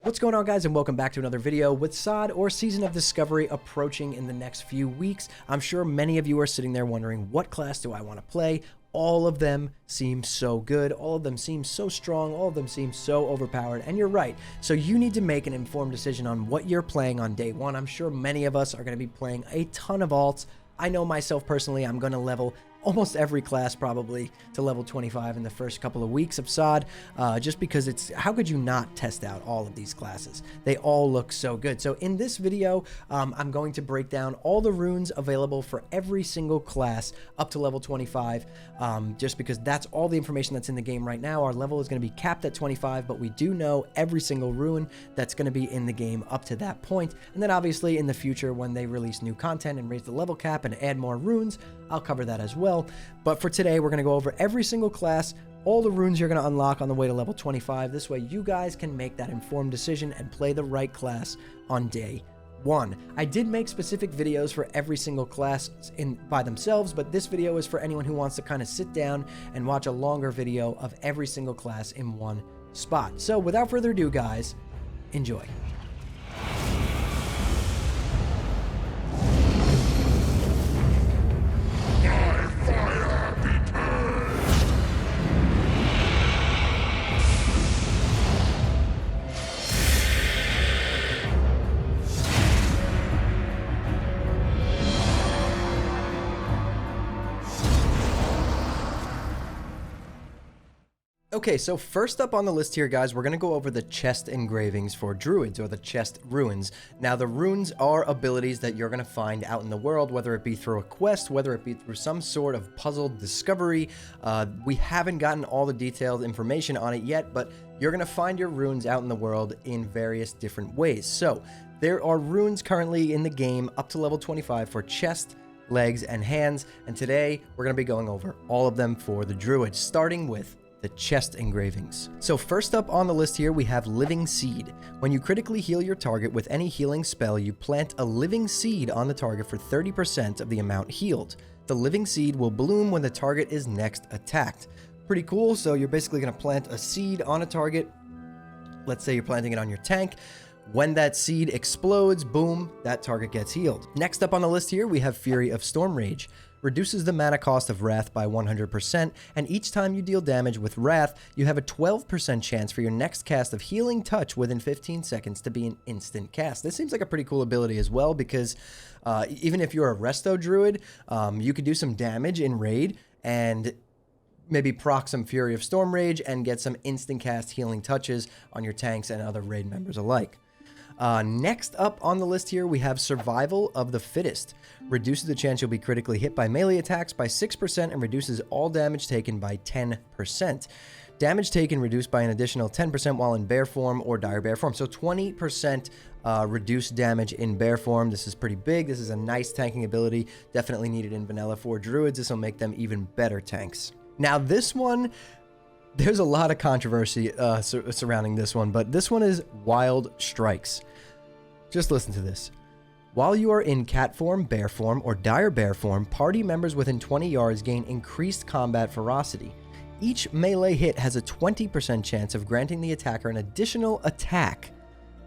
What's going on, guys, and welcome back to another video. With SOD, or Season of Discovery, approaching in the next few weeks, I'm sure many of you are sitting there wondering, what class do I want to play? All of them seem so good, all of them seem so strong, all of them seem so overpowered, and you're right. So you need to make an informed decision on what you're playing on day one. I'm sure many of us are going to be playing a ton of alts. I know myself personally, I'm going to level almost every class probably to level 25 in the first couple of weeks of SOD, just because it's, how could you not test out all of these classes? They all look so good. So in this video, I'm going to break down all the runes available for every single class up to level 25, just because that's all the information that's in the game right now. Our level is going to be capped at 25, but we do know every single rune that's going to be in the game up to that point. And then obviously in the future, when they release new content and raise the level cap and add more runes, I'll cover that as well. But for today, we're going to go over every single class, all the runes you're going to unlock on the way to level 25. This way you guys can make that informed decision and play the right class on day one. I did make specific videos for every single class by themselves, but this video is for anyone who wants to kind of sit down and watch a longer video of every single class in one spot. So without further ado, guys, enjoy. Okay, so first up on the list here, guys, we're going to go over the chest engravings for druids, or the chest runes. Now, the runes are abilities that you're going to find out in the world, whether it be through a quest, whether it be through some sort of puzzle discovery. We haven't gotten all the detailed information on it yet, but you're going to find your runes out in the world in various different ways. So there are runes currently in the game up to level 25 for chest, legs, and hands, and today we're going to be going over all of them for the druids, starting with the chest engravings. So first up on the list here, we have Living Seed. When you critically heal your target with any healing spell, you plant a living seed on the target for 30% of the amount healed. The living seed will bloom when the target is next attacked. Pretty cool. So you're basically going to plant a seed on a target. Let's say you're planting it on your tank. When that seed explodes, boom, that target gets healed. Next up on the list here, we have Fury of Storm Rage. Reduces the mana cost of Wrath by 100%, and each time you deal damage with Wrath, you have a 12% chance for your next cast of Healing Touch within 15 seconds to be an instant cast. This seems like a pretty cool ability as well, because even if you're a Resto Druid, you could do some damage in Raid, and maybe proc some Fury of Storm Rage and get some instant cast Healing Touches on your tanks and other Raid members alike. Next up on the list here, we have Survival of the Fittest. Reduces the chance you'll be critically hit by melee attacks by 6% and reduces all damage taken by 10%. Damage taken reduced by an additional 10% while in bear form or dire bear form. So 20% reduced damage in bear form. This is pretty big. This is a nice tanking ability. Definitely needed in vanilla for druids. This will make them even better tanks. Now this one, there's a lot of controversy surrounding this one, but this one is Wild Strikes. Just listen to this. While you are in cat form, bear form, or dire bear form, party members within 20 yards gain increased combat ferocity. Each melee hit has a 20% chance of granting the attacker an additional attack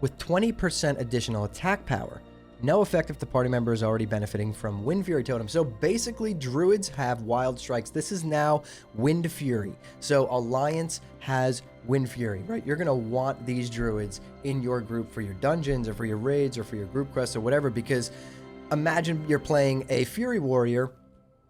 with 20% additional attack power. No effect if the party member is already benefiting from Wind Fury Totem. So basically, druids have Wild Strikes. This is now Wind Fury. So Alliance has Wind Fury, right? You're going to want these druids in your group for your dungeons or for your raids or for your group quests or whatever, because imagine you're playing a Fury Warrior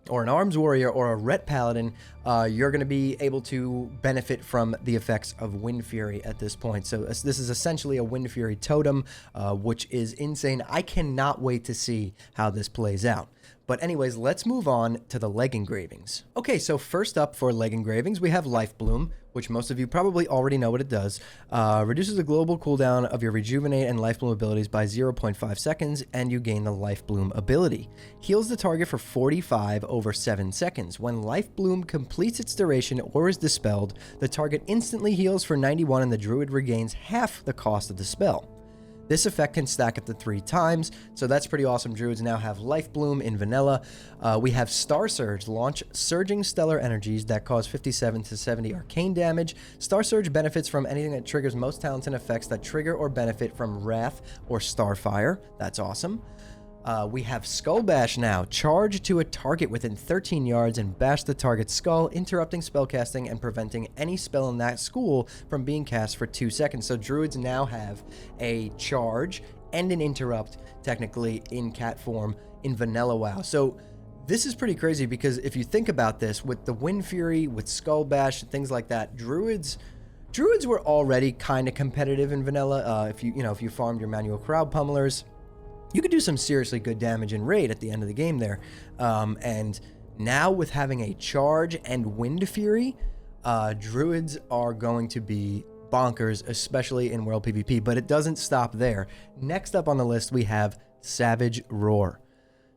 or an Arms Warrior or a Ret Paladin. You're going to be able to benefit from the effects of Wind Fury at this point. So this is essentially a Wind Fury totem, which is insane. I cannot wait to see how this plays out. But anyways, let's move on to the leg engravings. Okay, so first up for leg engravings, we have Life Bloom, which most of you probably already know what it does. Reduces the global cooldown of your Rejuvenate and Life Bloom abilities by 0.5 seconds, and you gain the Life Bloom ability. Heals the target for 45 over 7 seconds. When Life Bloom completes its duration or is dispelled, the target instantly heals for 91 and the druid regains half the cost of the spell. This effect can stack up to 3 times, so that's pretty awesome. Druids now have Life Bloom in vanilla. We have Star Surge, launch surging stellar energies that cause 57 to 70 arcane damage. Star Surge benefits from anything that triggers most talents and effects that trigger or benefit from Wrath or Starfire. That's awesome. We have Skull Bash now. Charge to a target within 13 yards and bash the target's skull, interrupting spellcasting and preventing any spell in that school from being cast for 2 seconds. So druids now have a charge and an interrupt, technically, in cat form in vanilla WoW. So this is pretty crazy because if you think about this, with the Wind Fury, with Skull Bash, and things like that, druids were already kind of competitive in vanilla. If you farmed your manual crowd pummelers, you could do some seriously good damage in raid at the end of the game there. And now with having a charge and Wind Fury, druids are going to be bonkers, especially in world PvP, but it doesn't stop there. Next up on the list, we have Savage Roar.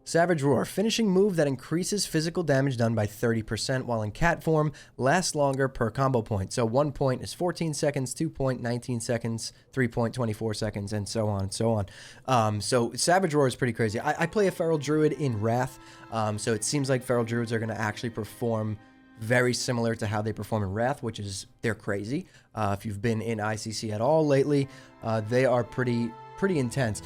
Savage Roar, finishing move that increases physical damage done by 30% while in cat form, lasts longer per combo point. So 1 point is 14 seconds, 2 point 19 seconds, 3 point 24 seconds, and so on and so on. So Savage Roar is pretty crazy. I play a Feral Druid in Wrath, so it seems like Feral Druids are going to actually perform very similar to how they perform in Wrath, which is they're crazy. If you've been in ICC at all lately, they are pretty intense.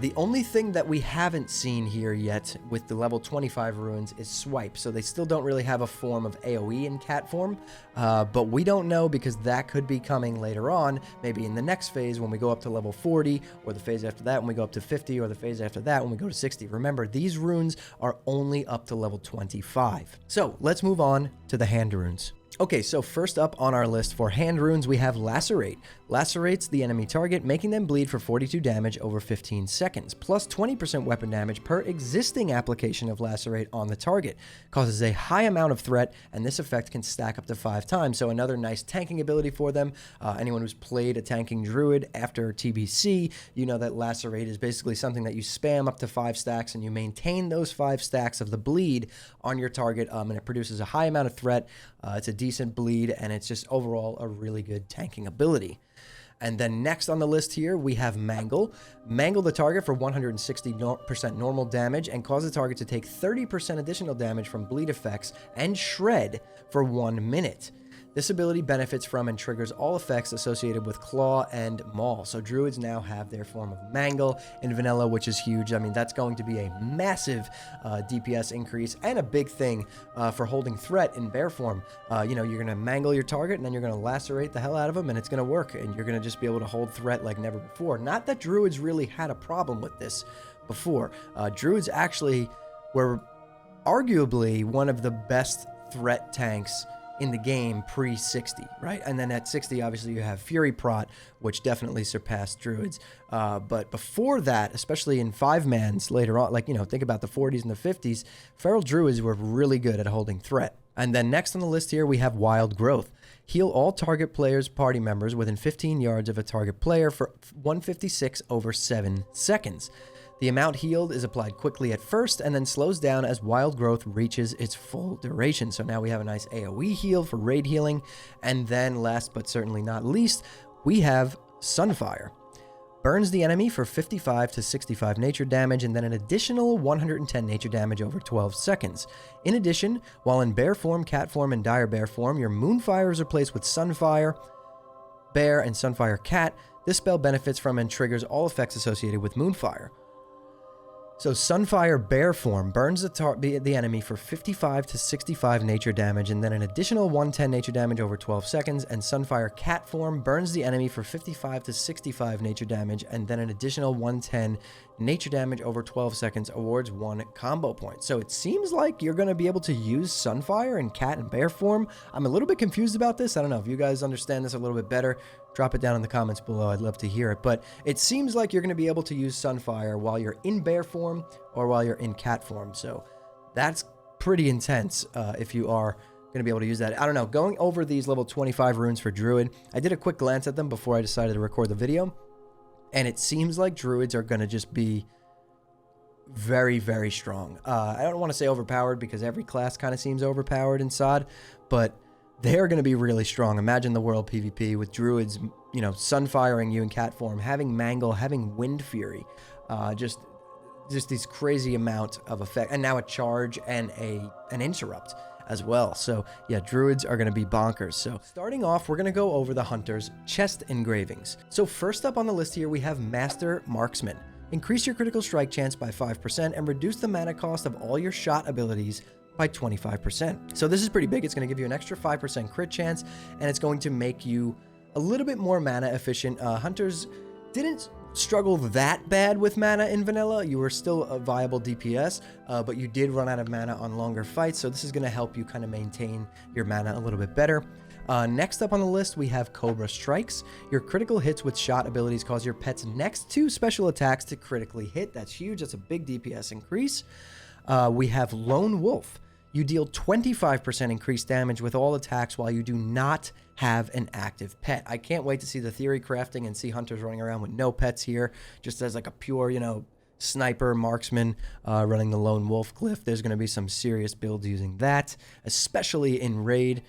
The only thing that we haven't seen here yet with the level 25 ruins is swipe, so they still don't really have a form of AoE in cat form, but we don't know because that could be coming later on, maybe in the next phase when we go up to level 40, or the phase after that when we go up to 50, or the phase after that when we go to 60. Remember, these runes are only up to level 25. So let's move on to the hand runes. Okay, so first up on our list for hand runes, we have Lacerate. Lacerates the enemy target, making them bleed for 42 damage over 15 seconds, plus 20% weapon damage per existing application of Lacerate on the target. Causes a high amount of threat, and this effect can stack up to 5 times, so another nice tanking ability for them. Anyone who's played a tanking druid after TBC, you know that Lacerate is basically something that you spam up to 5 stacks, and you maintain those 5 stacks of the bleed on your target, and it produces a high amount of threat. It's a decent bleed, and it's just overall a really good tanking ability. And then next on the list here, we have Mangle. Mangle the target for 160% normal damage and cause the target to take 30% additional damage from bleed effects and Shred for 1 minute. This ability benefits from and triggers all effects associated with Claw and Maul. So druids now have their form of Mangle in vanilla, which is huge. I mean, that's going to be a massive DPS increase and a big thing for holding threat in bear form. You're going to mangle your target, and then you're going to lacerate the hell out of them, and it's going to work, and you're going to just be able to hold threat like never before. Not that druids really had a problem with this before. Druids actually were arguably one of the best threat tanks in the game pre-60, right? And then at 60, obviously, you have Fury Prot, which definitely surpassed druids. But before that, especially in 5-mans later on, think about the 40s and the 50s, feral druids were really good at holding threat. And then next on the list here, we have Wild Growth. Heal all target players' party members within 15 yards of a target player for 156 over 7 seconds. The amount healed is applied quickly at first and then slows down as Wild Growth reaches its full duration. So now we have a nice AoE heal for raid healing. And then last but certainly not least, we have Sunfire. Burns the enemy for 55 to 65 nature damage and then an additional 110 nature damage over 12 seconds. In addition, while in bear form, cat form, and dire bear form, your Moonfire is replaced with Sunfire, Bear, and Sunfire Cat. This spell benefits from and triggers all effects associated with Moonfire. So Sunfire Bear form burns the enemy for 55 to 65 nature damage and then an additional 110 nature damage over 12 seconds, and Sunfire Cat form burns the enemy for 55 to 65 nature damage and then an additional 110 nature damage over 12 seconds, awards 1 combo point. So it seems like you're going to be able to use Sunfire in cat and bear form. I'm a little bit confused about this. I don't know if you guys understand this a little bit better. Drop it down in the comments below. I'd love to hear it. But it seems like you're going to be able to use Sunfire while you're in bear form or while you're in cat form. So that's pretty intense if you are going to be able to use that. I don't know. Going over these level 25 runes for Druid, I did a quick glance at them before I decided to record the video. And it seems like Druids are going to just be very, very strong. I don't want to say overpowered because every class kind of seems overpowered in SOD, but they're going to be really strong. Imagine the world PvP with druids, you know, sunfiring you in cat form, having Mangle, having Wind Fury, just these crazy amount of effect, and now a charge and an interrupt as well. So yeah, druids are going to be bonkers. So starting off, we're going to go over the hunters' chest engravings. So first up on the list here, we have Master Marksman. Increase your critical strike chance by 5% and reduce the mana cost of all your shot abilities by 25%. So this is pretty big. It's going to give you an extra 5% crit chance, and it's going to make you a little bit more mana efficient. Hunters didn't struggle that bad with mana in vanilla. You were still a viable DPS, but you did run out of mana on longer fights, so this is going to help you kind of maintain your mana a little bit better. Next up on the list, we have Cobra Strikes. Your critical hits with shot abilities cause your pet's next 2 special attacks to critically hit. That's huge. That's a big DPS increase. We have Lone Wolf. You deal 25% increased damage with all attacks while you do not have an active pet. I can't wait to see the theory crafting and see hunters running around with no pets here, just as like a pure, you know, sniper marksman running the Lone Wolf glyph. There's going to be some serious builds using that, especially in raid.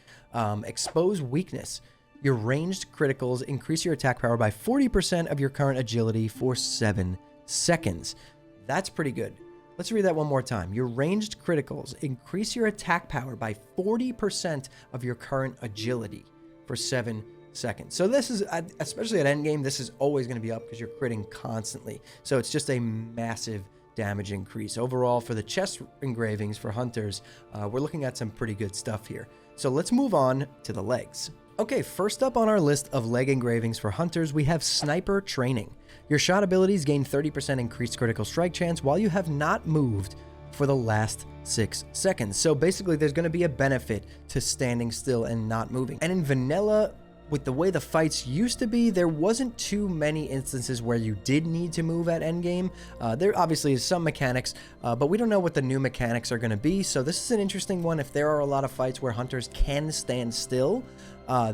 Expose Weakness. Your ranged criticals increase your attack power by 40% of your current agility for 7 seconds. That's pretty good. Let's read that one more time. Your ranged criticals increase your attack power by 40% of your current agility for 7 seconds. So this is, especially at endgame, this is always going to be up because you're critting constantly. So it's just a massive damage increase. Overall, for the chest engravings for hunters, we're looking at some pretty good stuff here. So let's move on to the legs. Okay, first up on our list of leg engravings for hunters, we have Sniper Training. Your shot abilities gain 30% increased critical strike chance while you have not moved for the last 6 seconds. So basically, there's going to be a benefit to standing still and not moving. And in vanilla, with the way the fights used to be, there wasn't too many instances where you did need to move at endgame. There obviously is some mechanics, but we don't know what the new mechanics are going to be. So this is an interesting one. If there are a lot of fights where hunters can stand still,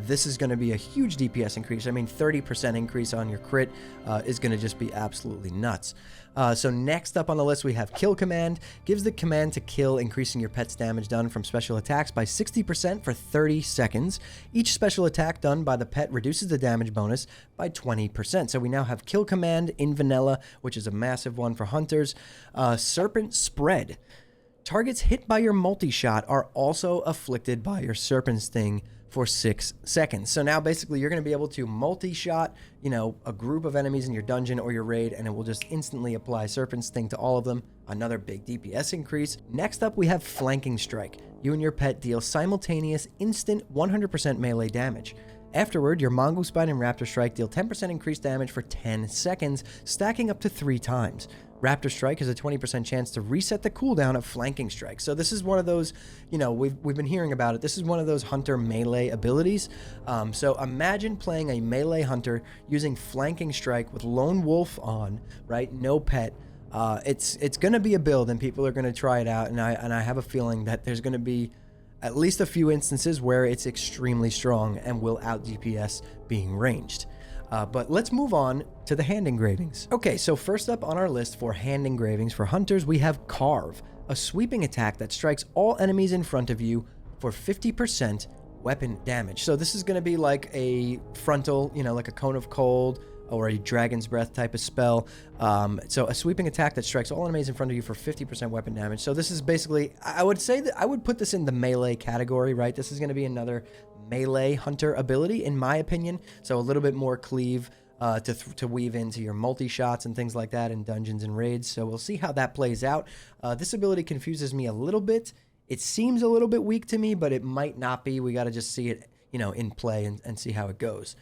this is going to be a huge DPS increase. I mean, 30% increase on your crit is going to just be absolutely nuts. So next up on the list, we have Kill Command. Gives the command to kill, increasing your pet's damage done from special attacks by 60% for 30 seconds. Each special attack done by the pet reduces the damage bonus by 20%. So we now have Kill Command in vanilla, which is a massive one for hunters. Serpent Spread. Targets hit by your multi-shot are also afflicted by your Serpent Sting for 6 seconds. So now basically you're going to be able to multi-shot, you know, a group of enemies in your dungeon or your raid, and it will just instantly apply Serpent Sting to all of them. Another big DPS increase. Next up, we have Flanking Strike. You and your pet deal simultaneous instant 100% melee damage. Afterward, your Mongol Spine and Raptor Strike deal 10% increased damage for 10 seconds, stacking up to 3 times. Raptor Strike has a 20% chance to reset the cooldown of Flanking Strike. So this is one of those, you know, we've been hearing about it. This is one of those hunter melee abilities. So imagine playing a melee hunter using Flanking Strike with Lone Wolf on, right? No pet. It's going to be a build, and people are going to try it out. And I have a feeling that there's going to be at least a few instances where it's extremely strong and will out DPS being ranged. But let's move on to the hand engravings. Okay, so first up on our list for hand engravings for hunters, we have Carve, a sweeping attack that strikes all enemies in front of you for 50% weapon damage. So this is going to be like a frontal, you know, like a Cone of Cold or a Dragon's Breath type of spell. So a sweeping attack that strikes all enemies in front of you for 50% weapon damage. So this is basically, I would say that I would put this in the melee category, right? This is going to be another melee hunter ability, in my opinion. So a little bit more cleave to weave into your multi-shots and things like that in dungeons and raids. So we'll see how that plays out. This ability confuses me a little bit. It seems a little bit weak to me, but it might not be. We got to just see it, you know, in play and see how it goes.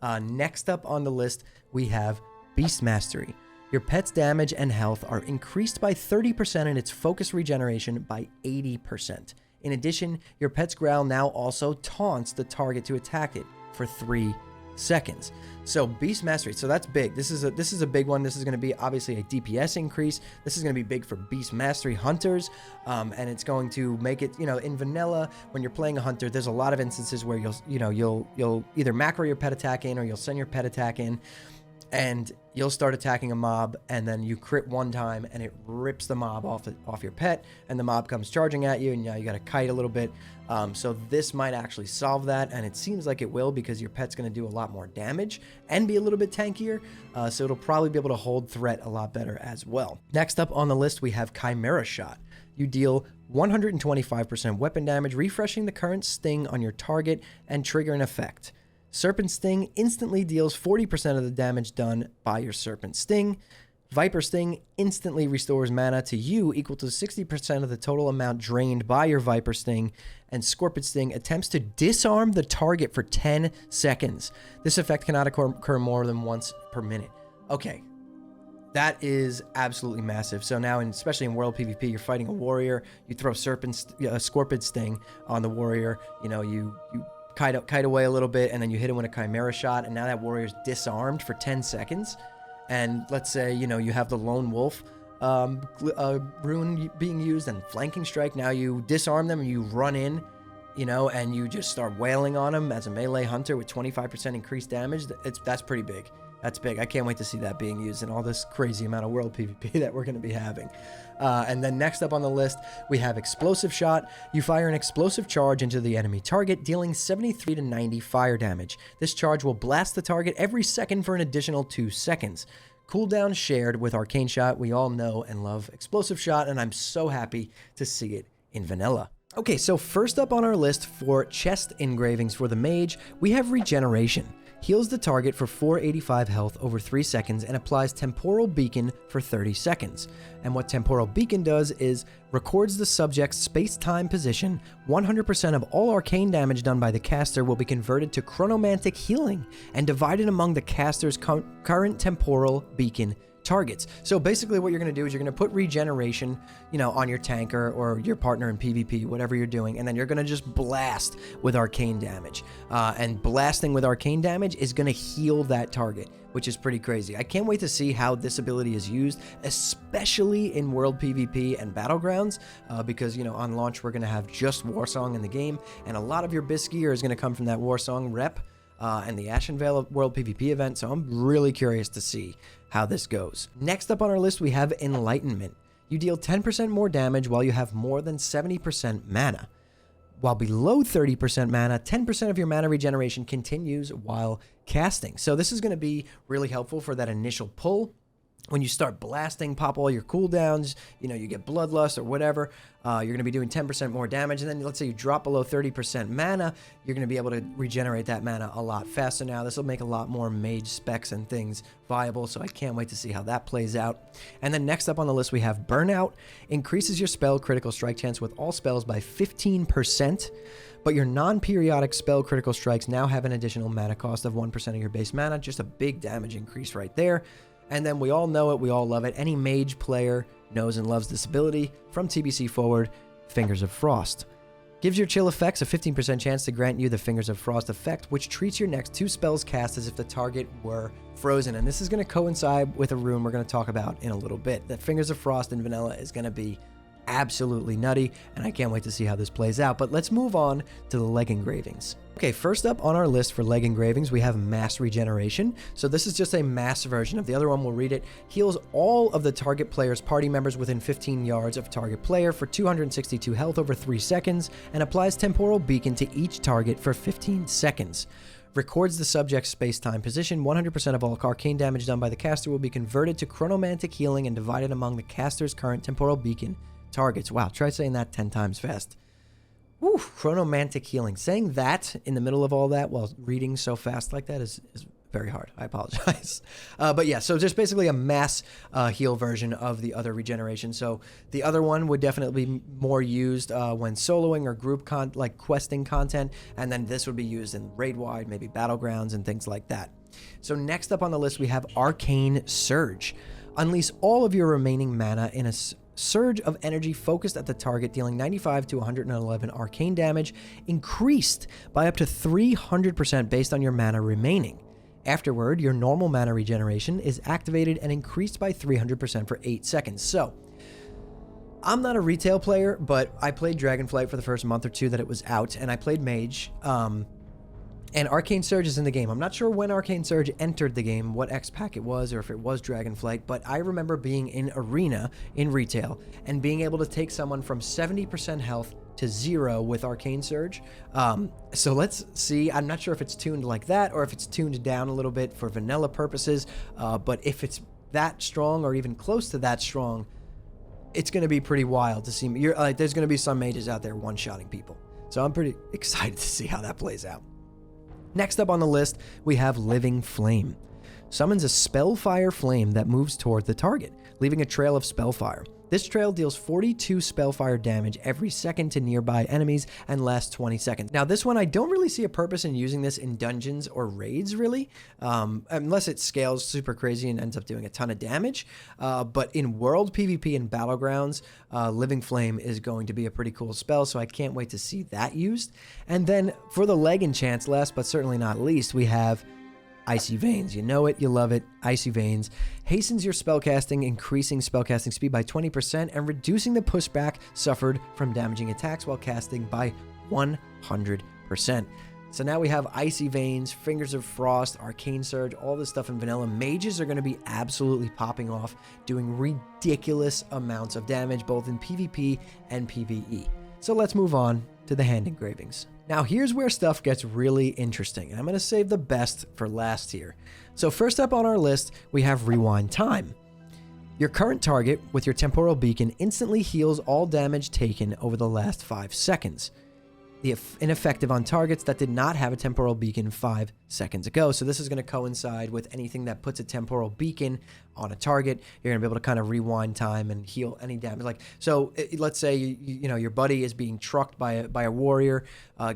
Next up on the list, we have Beast Mastery. Your pet's damage and health are increased by 30% and its focus regeneration by 80%. In addition, your pet's growl now also taunts the target to attack it for 3 seconds. So Beast Mastery, so that's big. This is a big one. This is going to be obviously a DPS increase. This is going to be big for Beast Mastery hunters, and it's going to make it, you know, in vanilla when you're playing a hunter, there's a lot of instances where you'll either macro your pet attack in or you'll send your pet attack in. and you'll start attacking a mob, and then you crit one time and it rips the mob off your pet, and the mob comes charging at you, and now you got to kite a little bit. So this might actually solve that, and it seems like it will, because your pet's going to do a lot more damage and be a little bit tankier, so it'll probably be able to hold threat a lot better as well. Next up on the list, we have Chimera Shot. You deal 125% weapon damage, refreshing the current sting on your target and trigger an effect. Serpent Sting instantly deals 40% of the damage done by your Serpent Sting. Viper Sting instantly restores mana to you equal to 60% of the total amount drained by your Viper Sting. And Scorpion Sting attempts to disarm the target for 10 seconds. This effect cannot occur more than once per minute. Okay, that is absolutely massive. So now, especially in World PvP, you're fighting a warrior, you throw Scorpion Sting on the warrior, you kite away a little bit, and then you hit him with a Chimera Shot, and now that warrior's disarmed for 10 seconds. And let's say, you have the Lone Wolf rune being used and Flanking Strike. Now you disarm them and you run in, and you just start wailing on them as a melee hunter with 25% increased damage. That's pretty big. That's big. I can't wait to see that being used in all this crazy amount of World PvP that we're going to be having. And then next up on the list, we have Explosive Shot. You fire an explosive charge into the enemy target, dealing 73 to 90 fire damage. This charge will blast the target every second for an additional 2 seconds. Cooldown shared with Arcane Shot. We all know and love Explosive Shot, and I'm so happy to see it in vanilla. Okay, so first up on our list for chest engravings for the mage, we have Regeneration. Heals the target for 485 health over 3 seconds and applies Temporal Beacon for 30 seconds. And what Temporal Beacon does is records the subject's space-time position. 100% of all arcane damage done by the caster will be converted to chronomantic healing and divided among the caster's current Temporal Beacon targets. So basically what you're going to do is you're going to put regeneration, on your tanker or your partner in PvP, whatever you're doing, and then you're going to just blast with arcane damage. And blasting with arcane damage is going to heal that target, which is pretty crazy. I can't wait to see how this ability is used, especially in World PvP and Battlegrounds, because, on launch we're going to have just Warsong in the game, and a lot of your best gear is going to come from that Warsong rep and the Ashenvale World PvP event, so I'm really curious to see how this goes. Next up on our list, we have Enlightenment. You deal 10% more damage while you have more than 70% mana. While below 30% mana, 10% of your mana regeneration continues while casting. So this is going to be really helpful for that initial pull. When you start blasting, pop all your cooldowns, you get Bloodlust or whatever, you're going to be doing 10% more damage. And then let's say you drop below 30% mana, you're going to be able to regenerate that mana a lot faster now. This will make a lot more mage specs and things viable, so I can't wait to see how that plays out. And then next up on the list, we have Burnout. Increases your spell critical strike chance with all spells by 15%. But your non-periodic spell critical strikes now have an additional mana cost of 1% of your base mana. Just a big damage increase right there. And then we all know it, we all love it. Any mage player knows and loves this ability. From TBC forward, Fingers of Frost. Gives your chill effects a 15% chance to grant you the Fingers of Frost effect, which treats your next 2 spells cast as if the target were frozen. And this is going to coincide with a rune we're going to talk about in a little bit. That Fingers of Frost in vanilla is going to be absolutely nutty, and I can't wait to see how this plays out. But let's move on to the leg engravings. Okay, first up on our list for leg engravings, we have Mass Regeneration. So this is just a mass version of the other one. We'll read it. Heals all of the target player's party members within 15 yards of target player for 262 health over 3 seconds, and applies Temporal Beacon to each target for 15 seconds. Records the subject's space-time position. 100% of all arcane damage done by the caster will be converted to chronomantic healing and divided among the caster's current Temporal Beacon targets. Wow, try saying that 10 times fast. Woo, chronomantic healing. Saying that in the middle of all that while reading so fast like that is very hard. I apologize. But yeah, so just basically a mass heal version of the other regeneration. So the other one would definitely be more used when soloing or group questing content, and then this would be used in raid-wide, maybe battlegrounds and things like that. So next up on the list, we have Arcane Surge. Unleash all of your remaining mana in a surge of energy focused at the target, dealing 95 to 111 arcane damage, increased by up to 300% based on your mana remaining. Afterward, your normal mana regeneration is activated and increased by 300% for 8 seconds. So, I'm not a retail player, but I played Dragonflight for the first month or two that it was out, and I played Mage. And Arcane Surge is in the game. I'm not sure when Arcane Surge entered the game, what X-Pack it was, or if it was Dragonflight, but I remember being in Arena in retail and being able to take someone from 70% health to 0 with Arcane Surge. So let's see. I'm not sure if it's tuned like that or if it's tuned down a little bit for vanilla purposes, but if it's that strong or even close to that strong, it's going to be pretty wild to see. There's going to be some mages out there one-shotting people. So I'm pretty excited to see how that plays out. Next up on the list, we have Living Flame. Summons a Spellfire Flame that moves toward the target, leaving a trail of Spellfire. This trail deals 42 Spellfire damage every second to nearby enemies and lasts 20 seconds. Now, this one, I don't really see a purpose in using this in dungeons or raids, really, unless it scales super crazy and ends up doing a ton of damage. But in World PvP and Battlegrounds, Living Flame is going to be a pretty cool spell, so I can't wait to see that used. And then for the leg enchants, last but certainly not least, we have Icy Veins. You know it, you love it. Icy Veins hastens your spellcasting, increasing spellcasting speed by 20% and reducing the pushback suffered from damaging attacks while casting by 100%. So now we have Icy Veins, Fingers of Frost, Arcane Surge, all this stuff in vanilla. Mages are going to be absolutely popping off, doing ridiculous amounts of damage, both in PvP and PvE. So let's move on to the hand engravings. Now here's where stuff gets really interesting, and I'm going to save the best for last here. So first up on our list, we have Rewind Time. Your current target with your temporal beacon instantly heals all damage taken over the last 5 seconds. Ineffective on targets that did not have a temporal beacon 5 seconds ago. So this is going to coincide with anything that puts a temporal beacon on a target. You're going to be able to kind of rewind time and heal any damage. Like, so let's say you know your buddy is being trucked by a warrior,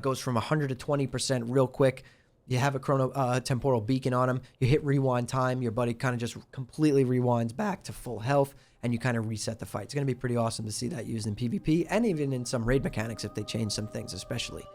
goes from 100 to 20% real quick. You have a temporal beacon on him. You hit rewind time. Your buddy kind of just completely rewinds back to full health, and you kind of reset the fight. It's going to be pretty awesome to see that used in PvP and even in some raid mechanics if they change some things especially.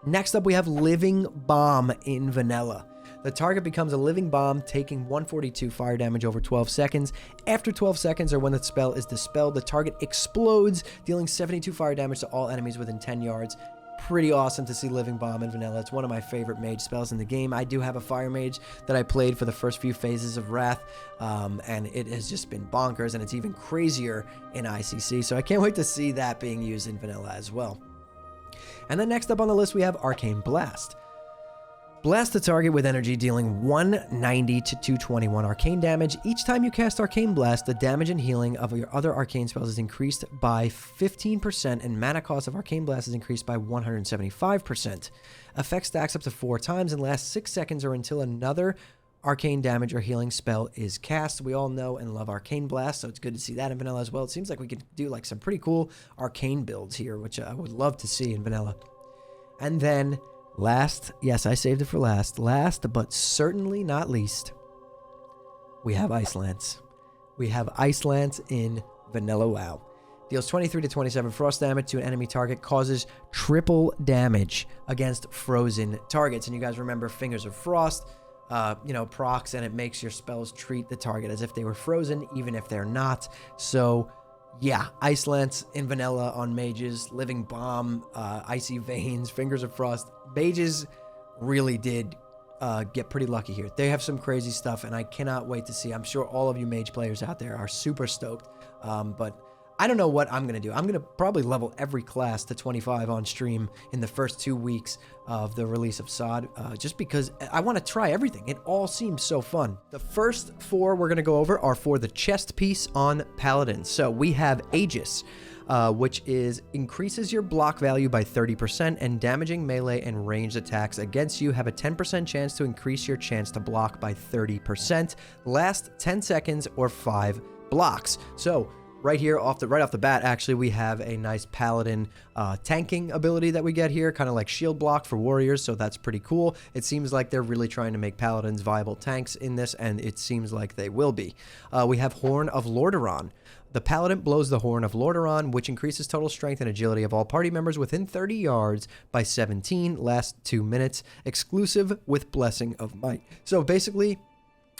Next up, we have Living Bomb in vanilla. The target becomes a living bomb, taking 142 fire damage over 12 seconds. After 12 seconds, or when the spell is dispelled, the target explodes, dealing 72 fire damage to all enemies within 10 yards. Pretty awesome to see Living Bomb in vanilla. It's one of my favorite mage spells in the game. I do have a fire mage that I played for the first few phases of Wrath, and it has just been bonkers, and it's even crazier in ICC, so I can't wait to see that being used in vanilla as well. And then next up on the list, we have Arcane Blast. Blast the target with energy, dealing 190 to 221 arcane damage. Each time you cast Arcane Blast, the damage and healing of your other arcane spells is increased by 15%, and mana cost of Arcane Blast is increased by 175%. Effect stacks up to 4 times and lasts 6 seconds or until another arcane damage or healing spell is cast. We all know and love Arcane Blast, so it's good to see that in vanilla as well. It seems like we could do like some pretty cool arcane builds here, which I would love to see in vanilla. And then last, yes, I saved it for last but certainly not least, we have Ice Lance. We have Ice Lance in vanilla WoW. Deals 23 to 27 frost damage to an enemy target, causes triple damage against frozen targets. And you guys remember Fingers of Frost, procs, and it makes your spells treat the target as if they were frozen, even if they're not. So yeah, Ice Lance in vanilla on mages, Living Bomb, Icy Veins, Fingers of Frost. Mages really did get pretty lucky here. They have some crazy stuff, and I cannot wait to see. I'm sure all of you mage players out there are super stoked, but I don't know what I'm going to do. I'm going to probably level every class to 25 on stream in the first 2 weeks of the release of SOD, just because I want to try everything. It all seems so fun. The first 4 we're going to go over are for the chest piece on Paladins. So we have Aegis, which increases your block value by 30%, and damaging melee and ranged attacks against you have a 10% chance to increase your chance to block by 30%. Last 10 seconds or 5 blocks. So right here, right off the bat, actually, we have a nice Paladin tanking ability that we get here, kind of like shield block for warriors, so that's pretty cool. It seems like they're really trying to make Paladins viable tanks in this, and it seems like they will be. We have Horn of Lordaeron. The Paladin blows the Horn of Lordaeron, which increases total strength and agility of all party members within 30 yards by 17, lasts 2 minutes, exclusive with Blessing of Might. So basically,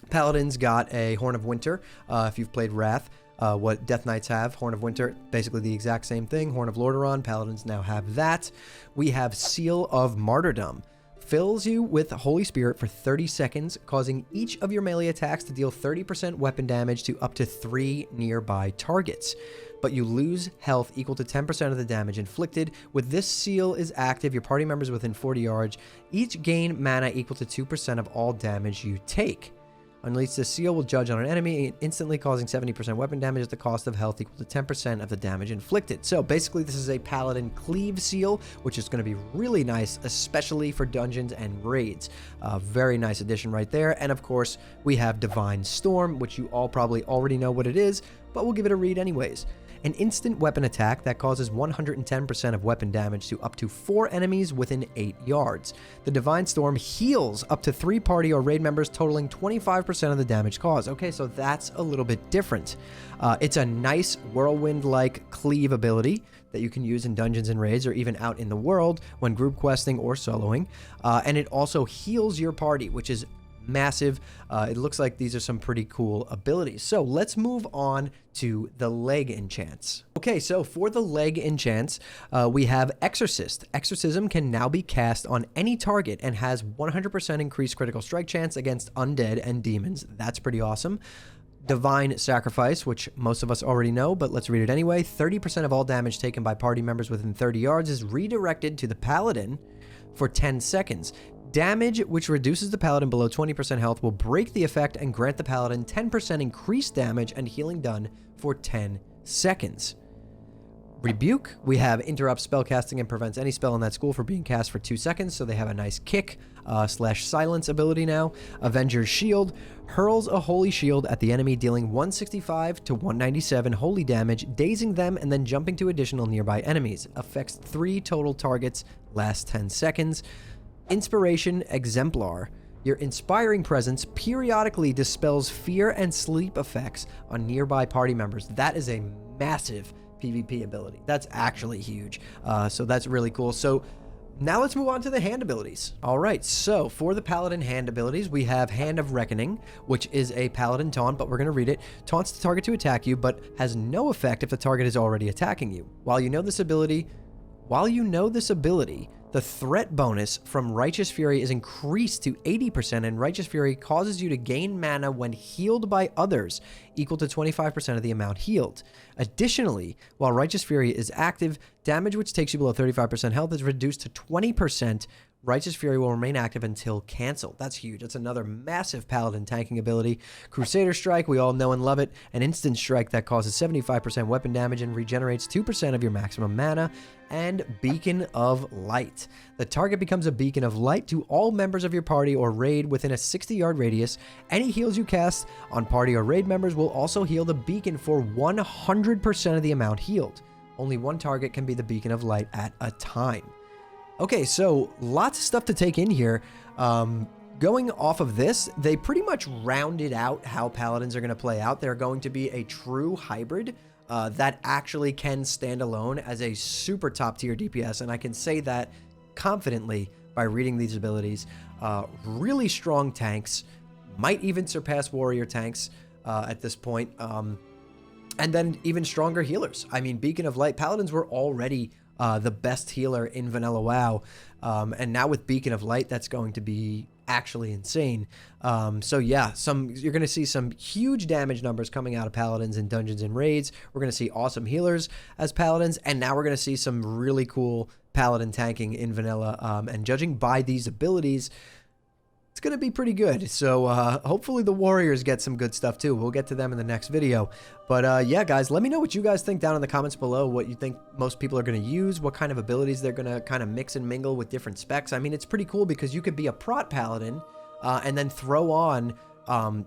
Paladins got a Horn of Winter, if you've played Wrath. What Death Knights have, Horn of Winter, basically the exact same thing. Horn of Lordaeron, Paladins now have that. We have Seal of Martyrdom. fills you with Holy Spirit for 30 seconds, causing each of your melee attacks to deal 30% weapon damage to up to 3 nearby targets. But you lose health equal to 10% of the damage inflicted. With this seal is active, your party members within 40 yards each gain mana equal to 2% of all damage you take. Unleash the seal will judge on an enemy, instantly causing 70% weapon damage at the cost of health equal to 10% of the damage inflicted. So basically this is a Paladin Cleave seal, which is going to be really nice, especially for dungeons and raids. Very nice addition right there. And of course, we have Divine Storm, which you all probably already know what it is, but we'll give it a read anyways. An instant weapon attack that causes 110% of weapon damage to up to 4 enemies within 8 yards. The Divine Storm heals up to 3 party or raid members, totaling 25% of the damage caused. Okay, so that's a little bit different. It's a nice whirlwind-like cleave ability that you can use in dungeons and raids or even out in the world when group questing or soloing. And it also heals your party, which is massive. It looks like these are some pretty cool abilities. So let's move on to the leg enchants. Okay, so for the leg enchants, we have Exorcist. Exorcism can now be cast on any target and has 100% increased critical strike chance against undead and demons. That's pretty awesome. Divine Sacrifice, which most of us already know, but let's read it anyway. 30% of all damage taken by party members within 30 yards is redirected to the Paladin for 10 seconds. Damage which reduces the Paladin below 20% health will break the effect and grant the Paladin 10% increased damage and healing done for 10 seconds. Rebuke, we have interrupts spellcasting and prevents any spell in that school from being cast for 2 seconds, so they have a nice kick slash silence ability now. Avenger's Shield hurls a holy shield at the enemy, dealing 165 to 197 holy damage, dazing them and then jumping to additional nearby enemies. Affects 3 total targets, lasts 10 seconds. Inspiration Exemplar. Your inspiring presence periodically dispels fear and sleep effects on nearby party members. That is a massive PvP ability. That's actually huge. So that's really cool. So now let's move on to the hand abilities. All right, so for the Paladin hand abilities, we have Hand of Reckoning, which is a Paladin taunt, but we're going to read it. Taunts the target to attack you, but has no effect if the target is already attacking you. While you know this ability, the threat bonus from Righteous Fury is increased to 80%, and Righteous Fury causes you to gain mana when healed by others, equal to 25% of the amount healed. Additionally, while Righteous Fury is active, damage which takes you below 35% health is reduced to 20%. Righteous Fury will remain active until canceled. That's huge. That's another massive Paladin tanking ability. Crusader Strike, we all know and love it. An instant strike that causes 75% weapon damage and regenerates 2% of your maximum mana. And Beacon of Light. The target becomes a beacon of light to all members of your party or raid within a 60-yard radius. Any heals you cast on party or raid members will also heal the beacon for 100% of the amount healed. Only one target can be the Beacon of Light at a time. Okay, so lots of stuff to take in here. Going off of this, they pretty much rounded out how Paladins are going to play out. They're going to be a true hybrid that actually can stand alone as a super top tier DPS, and I can say that confidently by reading these abilities. Really strong tanks, might even surpass warrior tanks at this point, and then even stronger healers. I mean, Beacon of Light, Paladins were already the best healer in vanilla WoW, and now with Beacon of Light, that's going to be actually insane. So yeah, you're going to see some huge damage numbers coming out of Paladins in dungeons and raids. We're going to see awesome healers as Paladins, and now we're going to see some really cool Paladin tanking in vanilla, and judging by these abilities, it's going to be pretty good. So hopefully the Warriors get some good stuff too. We'll get to them in the next video. But yeah, guys, let me know what you guys think down in the comments below, what you think most people are going to use, what kind of abilities they're going to kind of mix and mingle with different specs. I mean, it's pretty cool because you could be a prot Paladin and then throw on,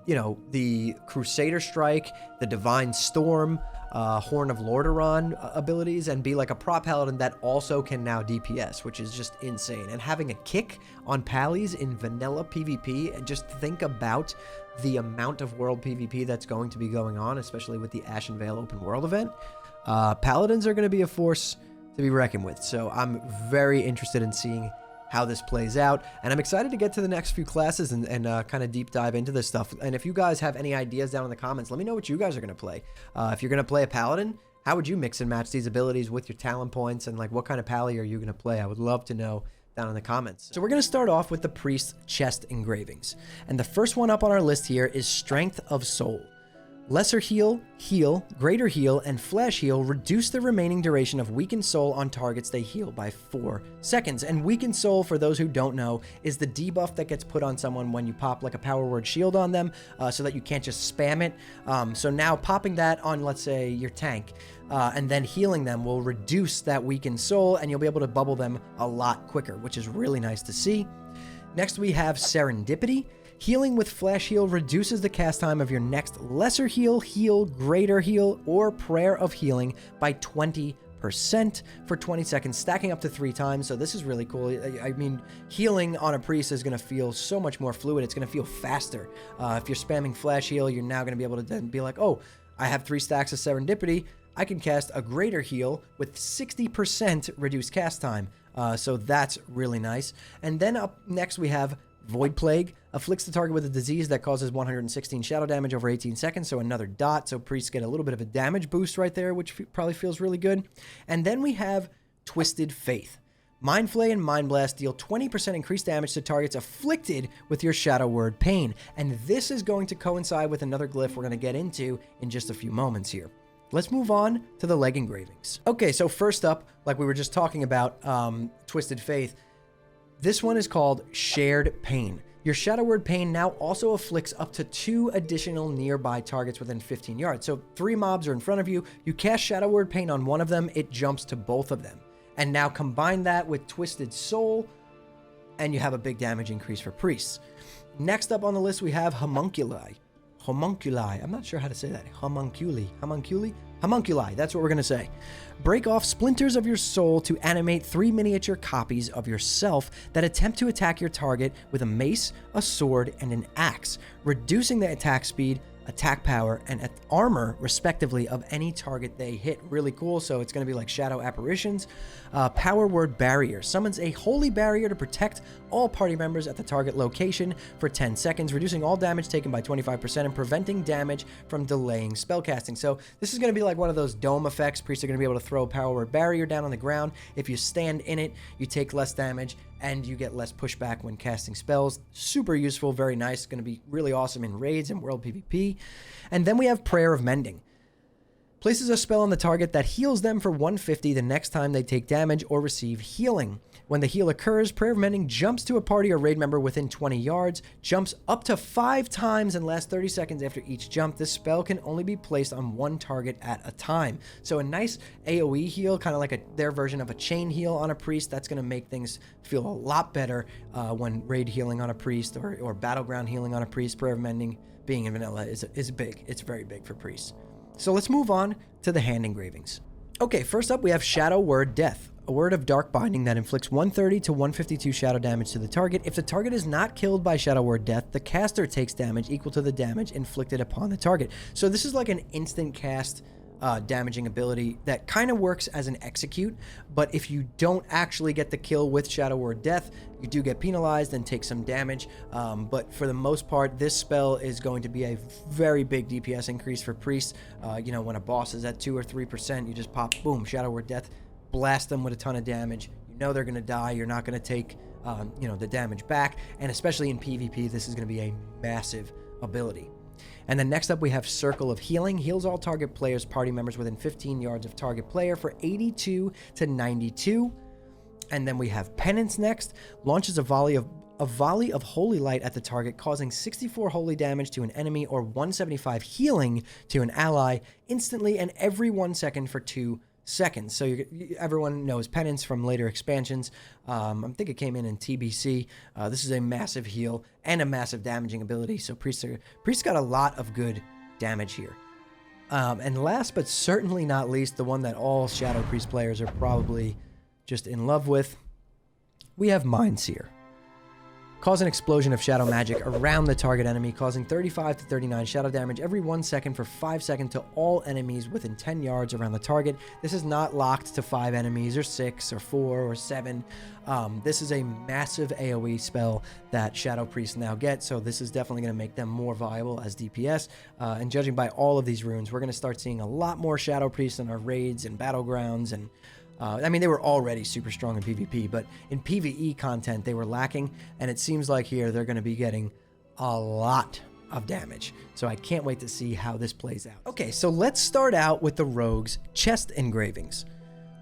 you know, the Crusader Strike, the Divine Storm, Horn of Lordaeron abilities, and be like a prop Paladin that also can now DPS, which is just insane. And having a kick on Pallies in vanilla PvP, and just think about the amount of world PvP that's going to be going on, especially with the Ashen Veil open world event. Paladins are going to be a force to be reckoned with, so I'm very interested in seeing how this plays out, and I'm excited to get to the next few classes and kind of deep dive into this stuff. And if you guys have any ideas down in the comments, let me know what you guys are going to play. If you're going to play a Paladin, how would you mix and match these abilities with your talent points, and like what kind of pally are you going to play? I would love to know down in the comments. So we're going to start off with the priest chest engravings. And the first one up on our list here is Strength of Soul. Lesser heal, heal, greater heal, and flash heal reduce the remaining duration of weakened soul on targets they heal by 4 seconds. And weakened soul, for those who don't know, is the debuff that gets put on someone when you pop like a power word shield on them, so that you can't just spam it. So now popping that on, let's say, your tank, and then healing them will reduce that weakened soul, and you'll be able to bubble them a lot quicker, which is really nice to see. Next, we have Serendipity. Healing with Flash Heal reduces the cast time of your next Lesser Heal, Heal, Greater Heal, or Prayer of Healing by 20% for 20 seconds, stacking up to 3 times. So this is really cool. I mean, healing on a priest is going to feel so much more fluid. It's going to feel faster. If you're spamming Flash Heal, you're now going to be able to then be like, oh, I have 3 stacks of Serendipity. I can cast a Greater Heal with 60% reduced cast time. So that's really nice. And then up next we have Void Plague. Afflicts the target with a disease that causes 116 shadow damage over 18 seconds, so another dot. So priests get a little bit of a damage boost right there, which probably feels really good. And then we have Twisted Faith. Mind Flay and Mind Blast deal 20% increased damage to targets afflicted with your Shadow Word Pain. And this is going to coincide with another glyph we're going to get into in just a few moments here. Let's move on to the leg engravings. Okay, so first up, like we were just talking about, Twisted Faith, this one is called Shared Pain. Your Shadow Word Pain now also afflicts up to 2 additional nearby targets within 15 yards. So 3 mobs are in front of you. You cast Shadow Word Pain on one of them, it jumps to both of them. And now combine that with Twisted Soul, and you have a big damage increase for priests. Next up on the list, we have Homunculi. Homunculi. I'm not sure how to say that. Homunculi. Homunculi? Homunculi. That's what we're going to say. Break off splinters of your soul to animate 3 miniature copies of yourself that attempt to attack your target with a mace, a sword, and an axe, reducing the attack speed, attack power, and armor, respectively, of any target they hit. Really cool. So it's going to be like Shadow Apparitions. Power Word Barrier. Summons a holy barrier to protect all party members at the target location for 10 seconds, reducing all damage taken by 25% and preventing damage from delaying spellcasting. So this is going to be like one of those dome effects. Priests are going to be able to throw a Power Word Barrier down on the ground. If you stand in it, you take less damage and you get less pushback when casting spells. Super useful, very nice. Going to be really awesome in raids and world PvP. And then we have Prayer of Mending. Places a spell on the target that heals them for 150 the next time they take damage or receive healing. When the heal occurs, Prayer of Mending jumps to a party or raid member within 20 yards, jumps up to 5 times and lasts 30 seconds after each jump. This spell can only be placed on one target at a time. So a nice AoE heal, kind of like their version of a chain heal on a priest. That's going to make things feel a lot better when raid healing on a priest or battleground healing on a priest. Prayer of Mending being in vanilla is big. It's very big for priests. So let's move on to the hand engravings. Okay, first up we have Shadow Word Death, a word of dark binding that inflicts 130 to 152 shadow damage to the target. If the target is not killed by Shadow Word Death, the caster takes damage equal to the damage inflicted upon the target. So this is like an instant cast damaging ability that kind of works as an execute, but if you don't actually get the kill with Shadow Word Death, you do get penalized and take some damage, but for the most part, this spell is going to be a very big DPS increase for priests. You know, when a boss is at 2 or 3%, you just pop, boom, Shadow Word Death, blast them with a ton of damage. You know they're going to die. You're not going to take, you know, the damage back, and especially in PvP, this is going to be a massive ability. And then next up we have Circle of Healing. Heals all target players' party members within 15 yards of target player for 82 to 92. And then we have Penance next. Launches a volley of holy light at the target, causing 64 holy damage to an enemy or 175 healing to an ally instantly and every 1 second for 2 seconds. So everyone knows Penance from later expansions. I think it came in TBC. This is a massive heal and a massive damaging ability. So Priest got a lot of good damage here. And last but certainly not least, the one that all Shadow Priest players are probably just in love with, we have Mind Seer. Cause an explosion of shadow magic around the target enemy, causing 35 to 39 shadow damage every 1 second for 5 seconds to all enemies within 10 yards around the target. This is not locked to 5 enemies or 6 or 4 or 7. This is a massive AoE spell that Shadow Priests now get, so this is definitely going to make them more viable as DPS. And judging by all of these runes, we're going to start seeing a lot more Shadow Priests in our raids and battlegrounds and I mean, they were already super strong in PvP, but in PvE content, they were lacking. And it seems like here they're going to be getting a lot of damage. So I can't wait to see how this plays out. Okay, so let's start out with the Rogue's chest engravings.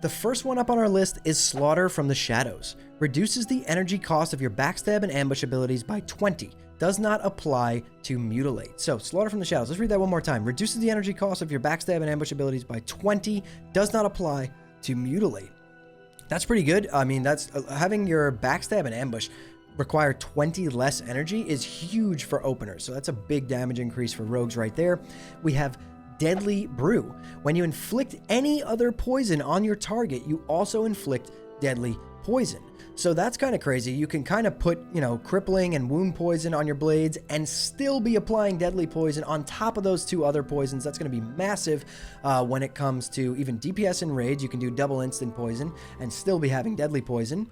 The first one up on our list is Slaughter from the Shadows. Reduces the energy cost of your backstab and ambush abilities by 20. Does not apply to Mutilate. So, Slaughter from the Shadows. Let's read that one more time. Reduces the energy cost of your backstab and ambush abilities by 20. Does not apply to Mutilate. That's pretty good. I mean, that's having your backstab and ambush require 20 less energy is huge for openers. So that's a big damage increase for rogues right there. We have Deadly Brew. When you inflict any other poison on your target, you also inflict deadly poison. So that's kind of crazy. You can kind of put, you know, crippling and wound poison on your blades and still be applying deadly poison on top of those two other poisons. That's going to be massive when it comes to even DPS and raids. You can do double instant poison and still be having deadly poison.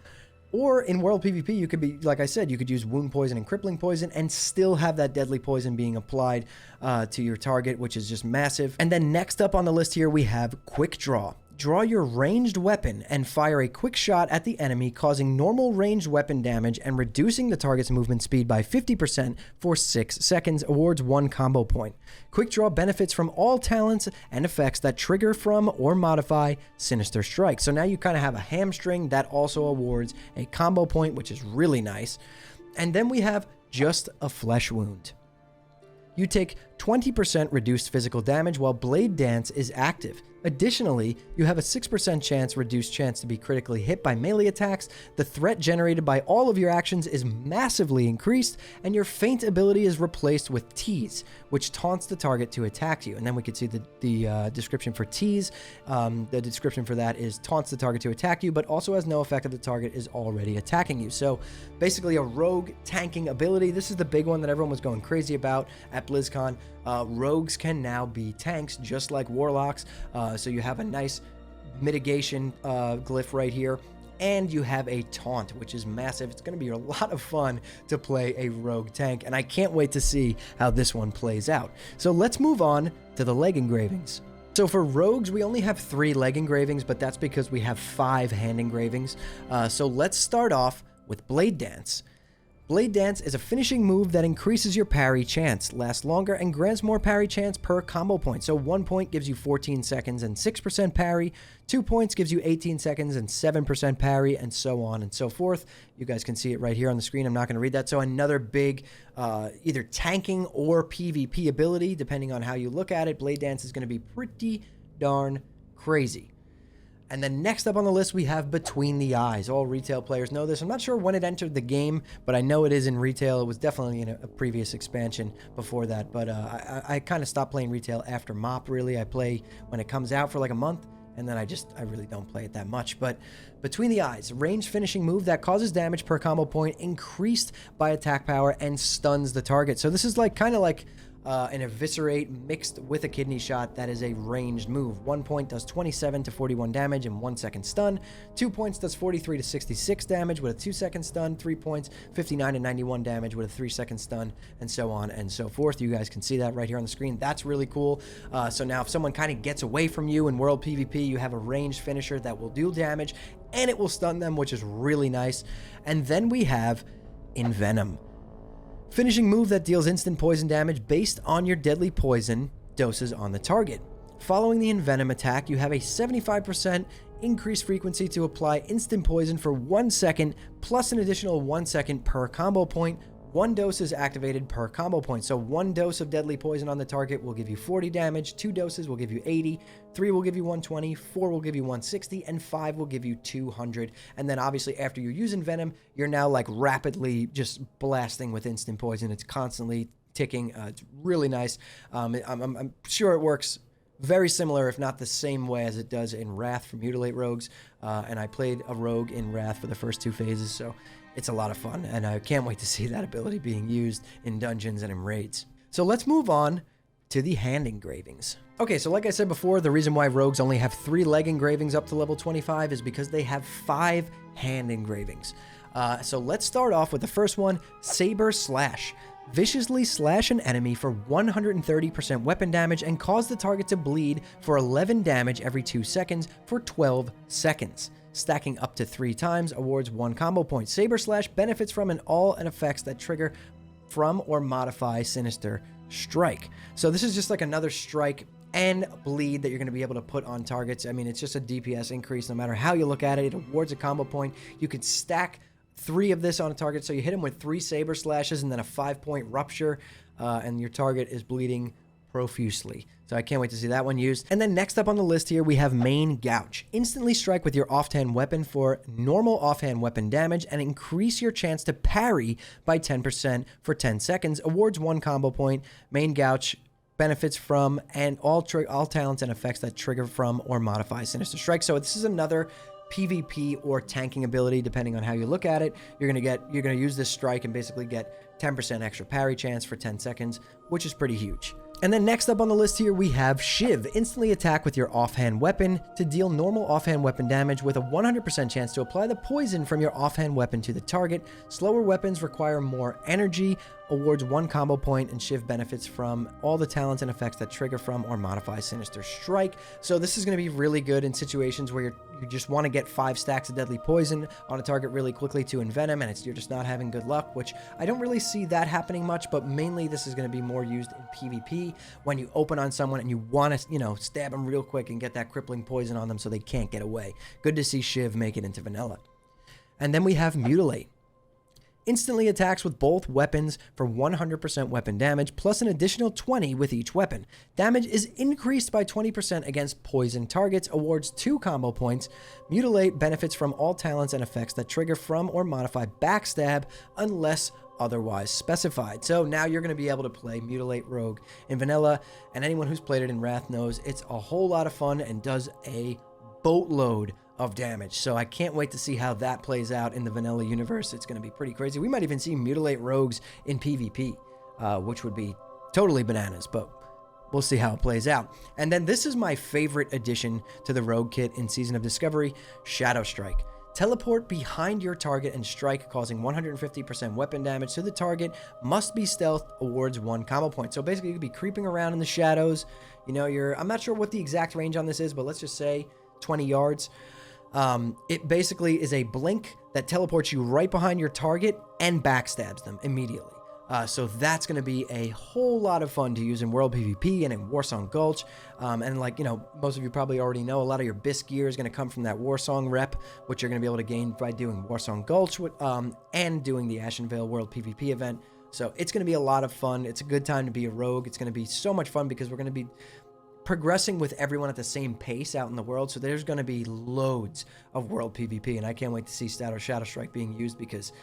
Or in World PvP, you could be, like I said, you could use wound poison and crippling poison and still have that deadly poison being applied to your target, which is just massive. And then next up on the list here, we have Quick Draw. Draw your ranged weapon and fire a quick shot at the enemy, causing normal ranged weapon damage and reducing the target's movement speed by 50% for 6 seconds, awards 1 combo point. Quick Draw benefits from all talents and effects that trigger from or modify Sinister Strike. So now you kind of have a hamstring that also awards a combo point, which is really nice. And then we have Just a Flesh Wound. You take 20% reduced physical damage while Blade Dance is active. Additionally, you have a 6% reduced chance to be critically hit by melee attacks. The threat generated by all of your actions is massively increased, and your feint ability is replaced with Tease, which taunts the target to attack you. And then we could see the description for Tease. The description for that is taunts the target to attack you, but also has no effect if the target is already attacking you. So basically a rogue tanking ability. This is the big one that everyone was going crazy about at BlizzCon. Rogues can now be tanks just like warlocks. So you have a nice mitigation glyph right here, and you have a taunt, which is massive. It's going to be a lot of fun to play a rogue tank, and I can't wait to see how this one plays out. So let's move on to the leg engravings. So for rogues, we only have 3 leg engravings, but that's because we have 5 hand engravings. So let's start off with Blade Dance. Blade Dance is a finishing move that increases your parry chance, lasts longer, and grants more parry chance per combo point. So 1 point gives you 14 seconds and 6% parry, 2 points gives you 18 seconds and 7% parry, and so on and so forth. You guys can see it right here on the screen. I'm not going to read that. So another big either tanking or PvP ability, depending on how you look at it. Blade Dance is going to be pretty darn crazy. And then next up on the list, we have Between the Eyes. All retail players know this. I'm not sure when it entered the game, but I know it is in retail. It was definitely in a previous expansion before that. But I kind of stopped playing retail after MOP, really. I play when it comes out for like a month, and then I really don't play it that much. But Between the Eyes, ranged finishing move that causes damage per combo point, increased by attack power, and stuns the target. So this is like kind of like an Eviscerate mixed with a Kidney Shot that is a ranged move. 1 point does 27 to 41 damage in 1 second stun. 2 points does 43 to 66 damage with a 2 second stun. 3 points, 59 to 91 damage with a 3 second stun, and so on and so forth. You guys can see that right here on the screen. That's really cool. So now if someone kind of gets away from you in World PvP, you have a ranged finisher that will do damage and it will stun them, which is really nice. And then we have Envenom. Finishing move that deals instant poison damage based on your deadly poison doses on the target. Following the Envenom attack, you have a 75% increased frequency to apply instant poison for 1 second, plus an additional 1 second per combo point. 1 dose is activated per combo point. So 1 dose of deadly poison on the target will give you 40 damage, 2 doses will give you 80, 3 will give you 120, 4 will give you 160, and 5 will give you 200. And then obviously after you're using Venom, you're now like rapidly just blasting with instant poison. It's constantly ticking. It's really nice. I'm sure it works very similar, if not the same way as it does in Wrath for Mutilate Rogues. And I played a rogue in Wrath for the first 2 phases, so it's a lot of fun, and I can't wait to see that ability being used in dungeons and in raids. So let's move on to the hand engravings. Okay, so like I said before, the reason why rogues only have 3 leg engravings up to level 25 is because they have 5 hand engravings. So let's start off with the first one, Saber Slash. viciously slash an enemy for 130% weapon damage and cause the target to bleed for 11 damage every 2 seconds for 12 seconds. Stacking up to 3 times, awards 1 combo point. Saber Slash benefits from all and effects that trigger from or modify Sinister Strike. So this is just like another strike and bleed that you're going to be able to put on targets. I mean, it's just a DPS increase no matter how you look at it. It awards a combo point. You could stack 3 of this on a target, so you hit him with 3 Saber Slashes and then a 5-point Rupture, and your target is bleeding profusely. So I can't wait to see that one used. And then next up on the list here, we have Main Gouge. Instantly strike with your offhand weapon for normal offhand weapon damage and increase your chance to parry by 10% for 10 seconds. Awards 1 combo point. Main Gouge benefits from and all talents and effects that trigger from or modify Sinister Strike. So this is another PvP or tanking ability, depending on how you look at it. You're gonna use this strike and basically get 10% extra parry chance for 10 seconds, which is pretty huge. And then next up on the list here, we have Shiv. Instantly attack with your offhand weapon to deal normal offhand weapon damage with a 100% chance to apply the poison from your offhand weapon to the target. Slower weapons require more energy, awards 1 combo point, and Shiv benefits from all the talents and effects that trigger from or modify Sinister Strike. So this is going to be really good in situations where you just want to get 5 stacks of deadly poison on a target really quickly to envenom, and you're just not having good luck, which I don't really see that happening much, but mainly this is going to be more used in PvP when you open on someone and you want to, stab them real quick and get that crippling poison on them so they can't get away. Good to see Shiv make it into vanilla. And then we have Mutilate. Instantly attacks with both weapons for 100% weapon damage, plus an additional 20 with each weapon. Damage is increased by 20% against poison targets, awards 2 combo points. Mutilate benefits from all talents and effects that trigger from or modify Backstab unless otherwise specified. So now you're going to be able to play Mutilate Rogue in vanilla, and anyone who's played it in Wrath knows it's a whole lot of fun and does a boatload of damage. So I can't wait to see how that plays out in the vanilla universe. It's going to be pretty crazy. We might even see Mutilate Rogues in PvP, which would be totally bananas, but we'll see how it plays out. And then this is my favorite addition to the Rogue kit in Season of Discovery, Shadow Strike. Teleport behind your target and strike, causing 150% weapon damage to the target. Must be stealth, awards 1 combo point. So basically you could be creeping around in the shadows. I'm not sure what the exact range on this is, but let's just say 20 yards. It basically is a blink that teleports you right behind your target and backstabs them immediately. So that's going to be a whole lot of fun to use in World PvP and in Warsong Gulch. And most of you probably already know, a lot of your BIS gear is going to come from that Warsong rep, which you're going to be able to gain by doing Warsong Gulch and doing the Ashenvale World PvP event. So it's going to be a lot of fun. It's a good time to be a rogue. It's going to be so much fun because we're going to be progressing with everyone at the same pace out in the world. So there's going to be loads of World PvP, and I can't wait to see Shadow Strike being used because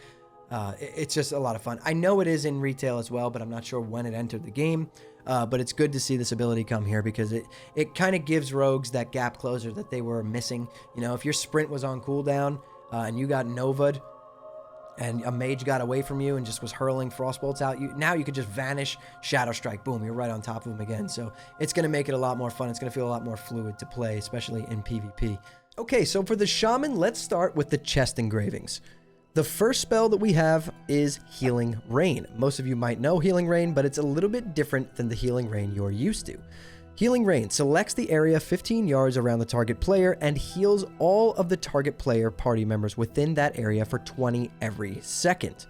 it's just a lot of fun. I know it is in retail as well, but I'm not sure when it entered the game. But it's good to see this ability come here because it kind of gives rogues that gap closer that they were missing. If your sprint was on cooldown and you got Nova'd and a mage got away from you and just was hurling frostbolts out, now you could just vanish, Shadow Strike, boom, you're right on top of him again. So it's going to make it a lot more fun. It's going to feel a lot more fluid to play, especially in PvP. Okay, so for the Shaman, let's start with the chest engravings. The first spell that we have is Healing Rain. Most of you might know Healing Rain, but it's a little bit different than the Healing Rain you're used to. Healing Rain selects the area 15 yards around the target player and heals all of the target player party members within that area for 20 every second.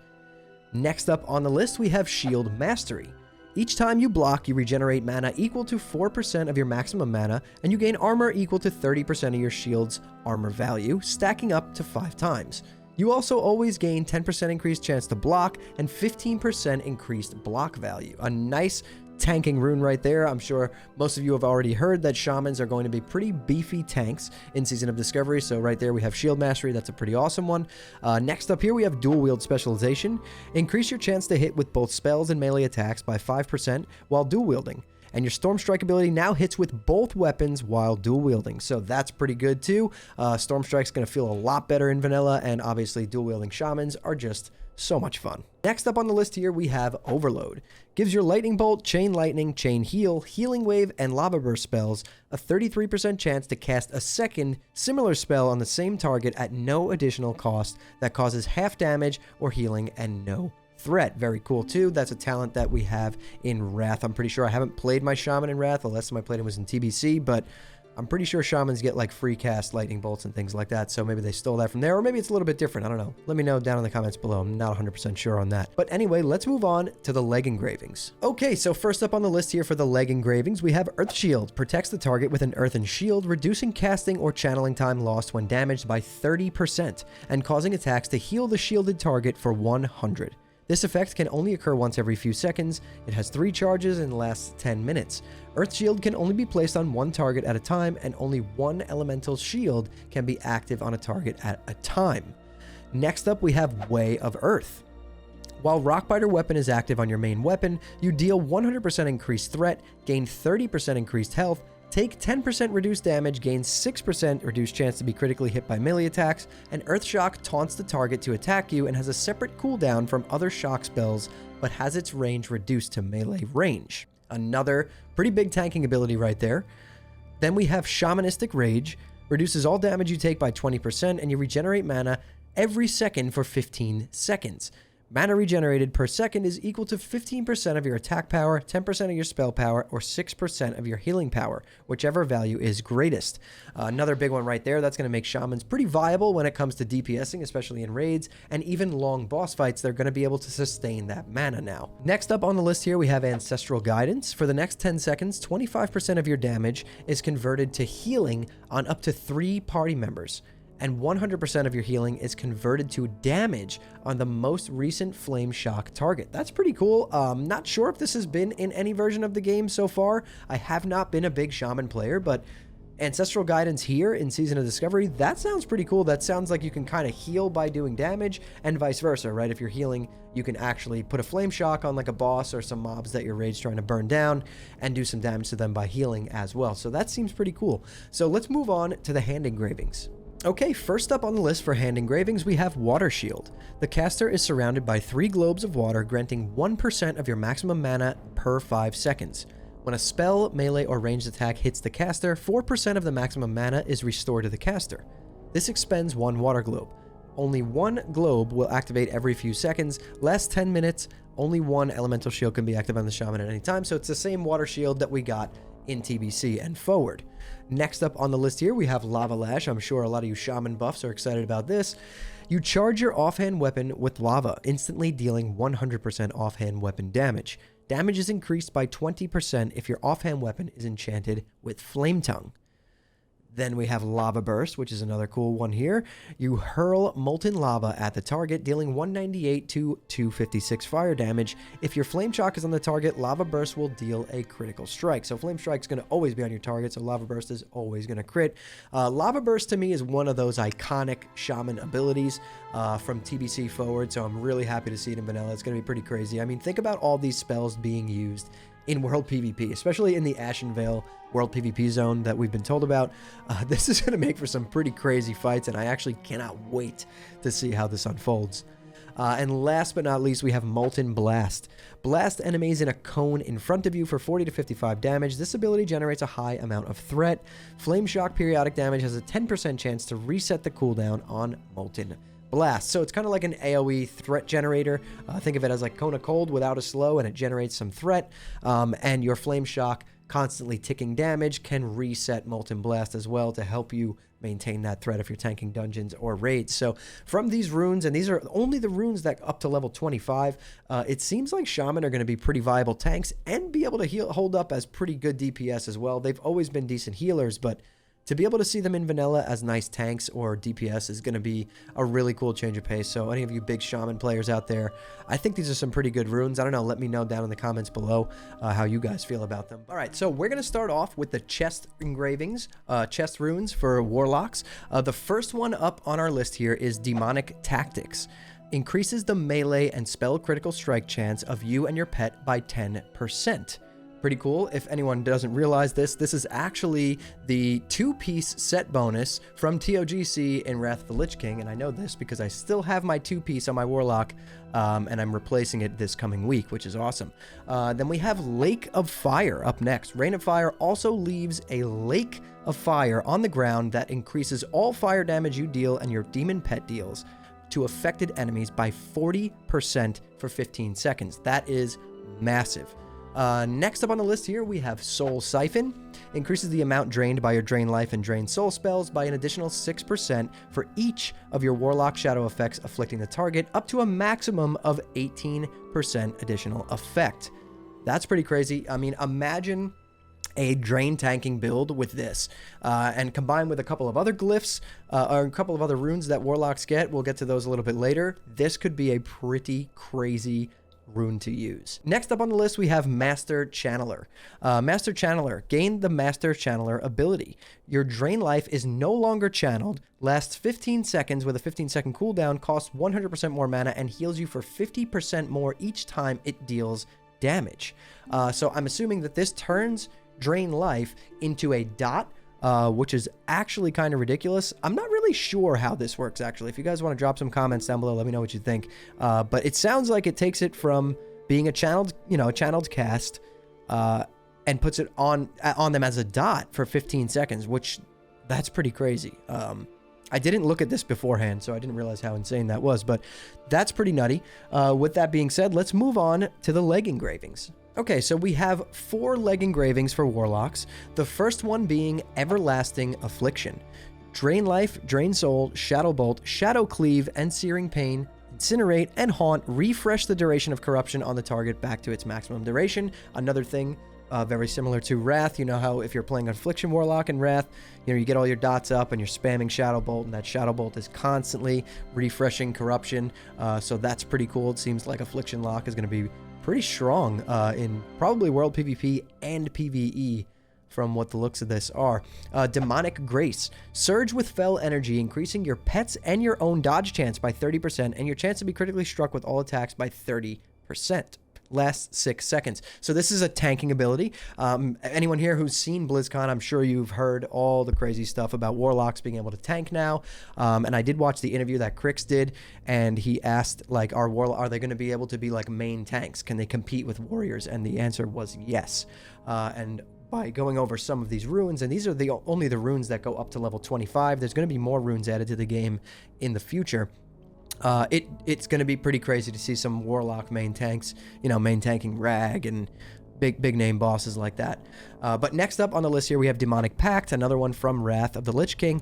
Next up on the list, we have Shield Mastery. Each time you block, you regenerate mana equal to 4% of your maximum mana, and you gain armor equal to 30% of your shield's armor value, stacking up to 5 times. You also always gain 10% increased chance to block and 15% increased block value. A nice tanking rune right there. I'm sure most of you have already heard that shamans are going to be pretty beefy tanks in Season of Discovery, so right there we have Shield Mastery. That's a pretty awesome one. Next up here we have Dual Wield Specialization. Increase your chance to hit with both spells and melee attacks by 5% while dual wielding. And your Storm Strike ability now hits with both weapons while dual wielding. So that's pretty good too. Storm Strike's going to feel a lot better in vanilla, and obviously dual wielding shamans are just so much fun. Next up on the list here we have Overload. Gives your Lightning Bolt, Chain Lightning, Chain Heal, Healing Wave, and Lava Burst spells a 33% chance to cast a second similar spell on the same target at no additional cost that causes half damage or healing and no threat. Very cool too. That's a talent that we have in Wrath. I'm pretty sure I haven't played my Shaman in Wrath. The last time I played him was in TBC, but I'm pretty sure Shamans get like free cast lightning bolts and things like that, so maybe they stole that from there, or maybe it's a little bit different. I don't know. Let me know down in the comments below. I'm not 100% sure on that. But anyway, let's move on to the leg engravings. Okay, so first up on the list here for the leg engravings, we have Earth Shield. Protects the target with an earthen shield, reducing casting or channeling time lost when damaged by 30%, and causing attacks to heal the shielded target for 100. This effect can only occur once every few seconds. It has 3 charges and lasts 10 minutes. Earth Shield can only be placed on one target at a time, and only one elemental shield can be active on a target at a time. Next up, we have Way of Earth. While Rockbiter weapon is active on your main weapon, you deal 100% increased threat, gain 30% increased health, take 10% reduced damage, gain 6% reduced chance to be critically hit by melee attacks, and Earth Shock taunts the target to attack you and has a separate cooldown from other shock spells, but has its range reduced to melee range. Another pretty big tanking ability right there. Then we have Shamanistic Rage, reduces all damage you take by 20%, and you regenerate mana every second for 15 seconds. Mana regenerated per second is equal to 15% of your attack power, 10% of your spell power, or 6% of your healing power, whichever value is greatest. Another big one right there, that's going to make Shamans pretty viable when it comes to DPSing, especially in raids, and even long boss fights, they're going to be able to sustain that mana now. Next up on the list here, we have Ancestral Guidance. For the next 10 seconds, 25% of your damage is converted to healing on up to 3 party members, and 100% of your healing is converted to damage on the most recent Flame Shock target. That's pretty cool. Not sure if this has been in any version of the game so far. I have not been a big Shaman player, but Ancestral Guidance here in Season of Discovery, that sounds pretty cool. That sounds like you can kind of heal by doing damage, and vice versa, right? If you're healing, you can actually put a Flame Shock on like a boss or some mobs that your raid's trying to burn down and do some damage to them by healing as well. So that seems pretty cool. So let's move on to the hand engravings. Okay, first up on the list for hand engravings, we have Water Shield. The caster is surrounded by 3 globes of water, granting 1% of your maximum mana per 5 seconds. When a spell, melee, or ranged attack hits the caster, 4% of the maximum mana is restored to the caster. This expends 1 water globe. Only 1 globe will activate every few seconds. Last 10 minutes, only 1 elemental shield can be active on the shaman at any time, so it's the same water shield that we got in TBC and forward. Next up on the list here, we have Lava Lash. I'm sure a lot of you Shaman buffs are excited about this. You charge your offhand weapon with lava, instantly dealing 100% offhand weapon damage. Damage is increased by 20% if your offhand weapon is enchanted with Flame Tongue. Then we have Lava Burst, which is another cool one here. You hurl molten lava at the target, dealing 198 to 256 fire damage. If your Flame Shock is on the target, Lava Burst will deal a critical strike. So Flame Strike is going to always be on your target, so Lava Burst is always going to crit. Lava Burst to me is one of those iconic Shaman abilities from TBC forward, so I'm really happy to see it in vanilla. It's going to be pretty crazy. I mean, think about all these spells being used in World PvP, especially in the Ashen Vale World PvP zone that we've been told about. This is going to make for some pretty crazy fights, and I actually cannot wait to see how this unfolds. And last but not least, we have Molten Blast. Blast enemies in a cone in front of you for 40 to 55 damage. This ability generates a high amount of threat. Flame Shock periodic damage has a 10% chance to reset the cooldown on Molten Blast. So it's kind of like an AoE threat generator. Think of it as like Cone of Cold without a slow, and it generates some threat. And your Flame Shock, constantly ticking damage, can reset Molten Blast as well to help you maintain that threat if you're tanking dungeons or raids. So from these runes, and these are only the runes that up to level 25, it seems like Shaman are going to be pretty viable tanks and be able to hold up as pretty good DPS as well. They've always been decent healers, but to be able to see them in vanilla as nice tanks or DPS is going to be a really cool change of pace. So any of you big Shaman players out there, I think these are some pretty good runes. I don't know, let me know down in the comments below how you guys feel about them. All right, so we're going to start off with the chest engravings, chest runes for Warlocks. The first one up on our list here is Demonic Tactics. Increases the melee and spell critical strike chance of you and your pet by 10%. Pretty cool. If anyone doesn't realize this, this is actually the 2-piece set bonus from TOGC in Wrath of the Lich King, and I know this because I still have my 2-piece on my Warlock, and I'm replacing it this coming week, which is awesome. Then we have Lake of Fire up next. Rain of Fire also leaves a lake of fire on the ground that increases all fire damage you deal and your demon pet deals. to affected enemies by 40% for 15 seconds. That is massive. Next up on the list here, we have Soul Siphon. Increases the amount drained by your Drain Life and Drain Soul spells by an additional 6% for each of your Warlock Shadow effects afflicting the target, up to a maximum of 18% additional effect. That's pretty crazy. I mean, imagine a drain tanking build with this, and combined with a couple of other glyphs, or a couple of other runes that Warlocks get. We'll get to those a little bit later. This could be a pretty crazy rune to use. Next up on the list, we have Master Channeler. Master Channeler, gain the Master Channeler ability. Your Drain Life is no longer channeled, lasts 15 seconds with a 15-second cooldown, costs 100% more mana, and heals you for 50% more each time it deals damage. So I'm assuming that this turns Drain Life into a dot, which is actually kind of ridiculous. I'm not really sure how this works, actually. If you guys want to drop some comments down below, let me know what you think. But it sounds like it takes it from being a channeled, a channeled cast, and puts it on them as a dot for 15 seconds, which that's pretty crazy. I didn't look at this beforehand, so I didn't realize how insane that was, but that's pretty nutty. With that being said, let's move on to the leg engravings. Okay, so we have 4 leg engravings for Warlocks. The first one being Everlasting Affliction. Drain Life, Drain Soul, Shadow Bolt, Shadow Cleave, and Searing Pain, Incinerate, and Haunt refresh the duration of corruption on the target back to its maximum duration. Another thing very similar to Wrath. You know how if you're playing Affliction Warlock in Wrath, you get all your dots up and you're spamming Shadow Bolt, and that Shadow Bolt is constantly refreshing corruption. So that's pretty cool. It seems like Affliction Lock is going to be pretty strong in probably World PvP and PvE from what the looks of this are. Demonic Grace. Surge with fell energy, increasing your pets and your own dodge chance by 30% and your chance to be critically struck with all attacks by 30%. Lasts 6 seconds. So this is a tanking ability. Anyone here who's seen BlizzCon, I'm sure you've heard all the crazy stuff about Warlocks being able to tank now. And I did watch the interview that Crix did, and he asked, like, are they going to be able to be like main tanks? Can they compete with warriors? And the answer was yes. And by going over some of these runes, and these are only the runes that go up to level 25. There's going to be more runes added to the game in the future. It's going to be pretty crazy to see some Warlock main tanks, main tanking Rag and big name bosses like that. But next up on the list here, we have Demonic Pact, another one from Wrath of the Lich King.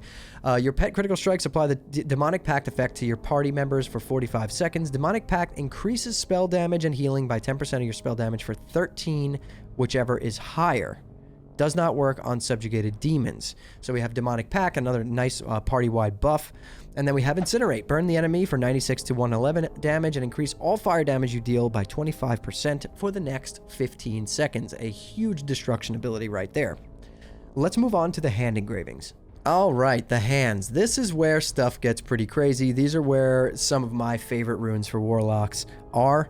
Your pet critical strikes apply the Demonic Pact effect to your party members for 45 seconds. Demonic Pact increases spell damage and healing by 10% of your spell damage for 13, whichever is higher. Does not work on subjugated demons. So we have Demonic Pact, another nice party-wide buff. And then we have Incinerate. Burn the enemy for 96 to 111 damage and increase all fire damage you deal by 25% for the next 15 seconds. A huge destruction ability right there. Let's move on to the hand engravings. All right, the hands. This is where stuff gets pretty crazy. These are where some of my favorite runes for Warlocks are.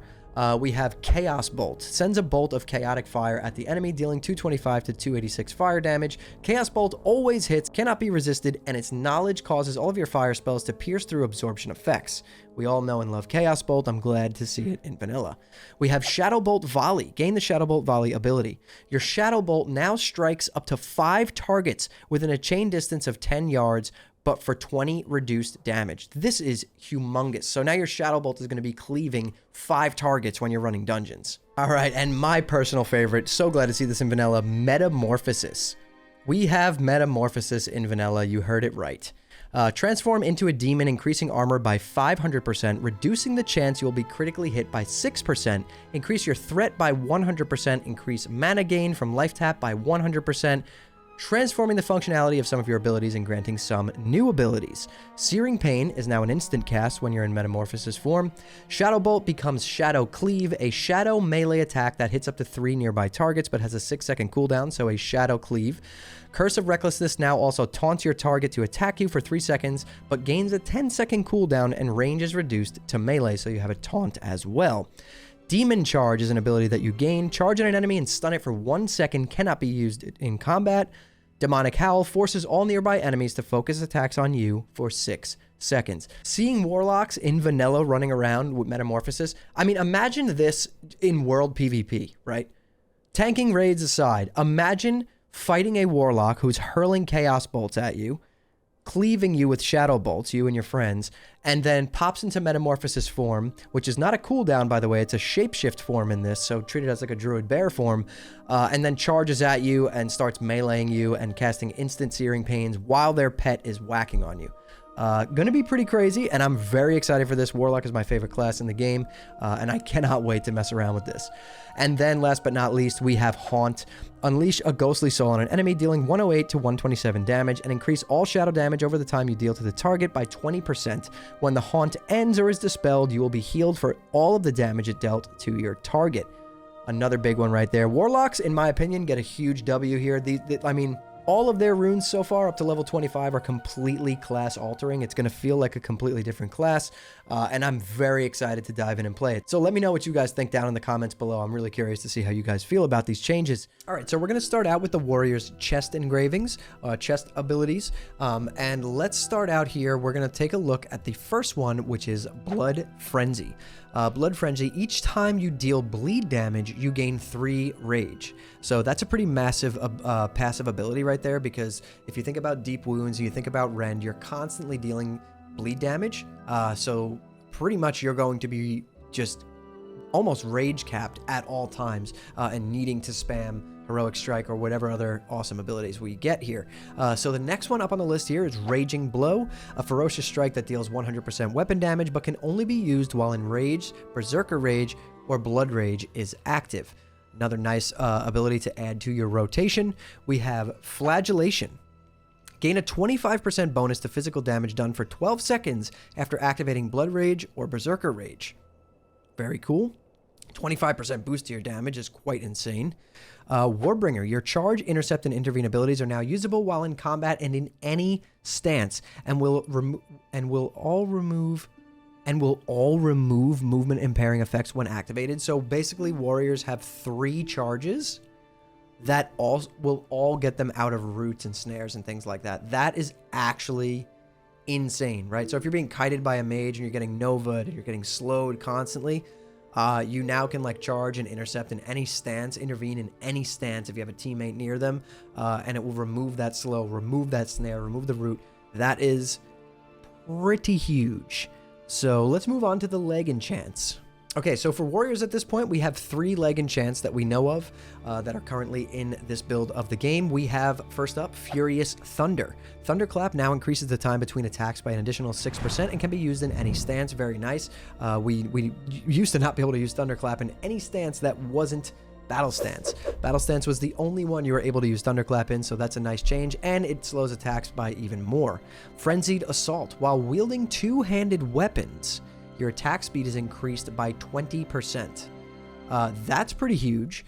We have Chaos Bolt. Sends a bolt of chaotic fire at the enemy, dealing 225 to 286 fire damage. Chaos Bolt always hits, cannot be resisted, and its knowledge causes all of your fire spells to pierce through absorption effects. We all know and love Chaos Bolt. I'm glad to see it in vanilla. We have Shadow Bolt Volley. Gain the Shadow Bolt Volley ability. Your Shadow Bolt now strikes up to 5 targets within a chain distance of 10 yards, but for 20 reduced damage. This is humongous. So now your Shadow Bolt is going to be cleaving 5 targets when you're running dungeons. All right, and my personal favorite, so glad to see this in vanilla, Metamorphosis. We have Metamorphosis in vanilla, you heard it right. Transform into a demon, increasing armor by 500%, reducing the chance you will be critically hit by 6%, increase your threat by 100%, increase mana gain from life tap by 100%, transforming the functionality of some of your abilities and granting some new abilities. Searing Pain is now an instant cast when you're in Metamorphosis form. Shadow Bolt becomes Shadow Cleave, a shadow melee attack that hits up to 3 nearby targets but has a 6-second cooldown, so a Shadow Cleave. Curse of Recklessness now also taunts your target to attack you for 3 seconds, but gains a 10-second cooldown and range is reduced to melee, so you have a taunt as well. Demon Charge is an ability that you gain. Charge at an enemy and stun it for 1 second, cannot be used in combat. Demonic Howl forces all nearby enemies to focus attacks on you for 6 seconds. Seeing Warlocks in vanilla running around with Metamorphosis, I mean, imagine this in World PvP, right? Tanking raids aside, imagine fighting a Warlock who's hurling Chaos Bolts at you, cleaving you with shadow bolts, you and your friends, and then pops into metamorphosis form, which is not a cooldown, by the way. It's a shapeshift form in this, so treat it as like a druid bear form, and then charges at you and starts meleeing you and casting instant searing pains while their pet is whacking on you. Gonna be pretty crazy, and I'm very excited for this. Warlock is my favorite class in the game, and I cannot wait to mess around with this. And then, last but not least, we have Haunt. Unleash a ghostly soul on an enemy, dealing 108 to 127 damage, and increase all shadow damage over the time you deal to the target by 20%. When the Haunt ends or is dispelled, you will be healed for all of the damage it dealt to your target. Another big one right there. Warlocks, in my opinion, get a huge W here. I mean, all of their runes so far up to level 25 are completely class altering. It's going to feel like a completely different class, and I'm very excited to dive in and play it. So let me know what you guys think down in the comments below. I'm really curious to see how you guys feel about these changes. All right, so we're going to start out with the warrior's chest engravings, chest abilities, and let's start out here. We're going to take a look at the first one, which is Blood Frenzy. Blood Frenzy, each time you deal bleed damage, you gain 3 rage. So that's a pretty massive passive ability right there, because if you think about deep wounds, you think about rend, you're constantly dealing bleed damage. So pretty much you're going to be just almost rage capped at all times, and needing to spam Heroic Strike or whatever other awesome abilities we get here. So the next one up on the list here is Raging Blow, a ferocious strike that deals 100% weapon damage but can only be used while enraged, Berserker Rage, or Blood Rage is active. Another nice ability to add to your rotation. We have Flagellation. Gain a 25% bonus to physical damage done for 12 seconds after activating Blood Rage or Berserker Rage. Very cool. 25% boost to your damage is quite insane. Warbringer, your charge, intercept, and intervene abilities are now usable while in combat and in any stance, and will all remove movement impairing effects when activated. So basically, warriors have 3 charges that will all get them out of roots and snares and things like that. That is actually insane, right? So if you're being kited by a mage and you're getting nova'd and you're getting slowed constantly, you now can like charge and intercept in any stance, intervene in any stance if you have a teammate near them, and it will remove that slow, remove that snare, remove the root. That is pretty huge. So let's move on to the leg enchants. Okay, so for warriors at this point, we have 3 leg enchants that we know of that are currently in this build of the game. We have, first up, Furious Thunder. Thunderclap now increases the time between attacks by an additional 6% and can be used in any stance. Very nice. We used to not be able to use Thunderclap in any stance that wasn't Battle Stance. Battle Stance was the only one you were able to use Thunderclap in, so that's a nice change, and it slows attacks by even more. Frenzied Assault. While wielding 2-handed weapons, your attack speed is increased by 20%. That's pretty huge.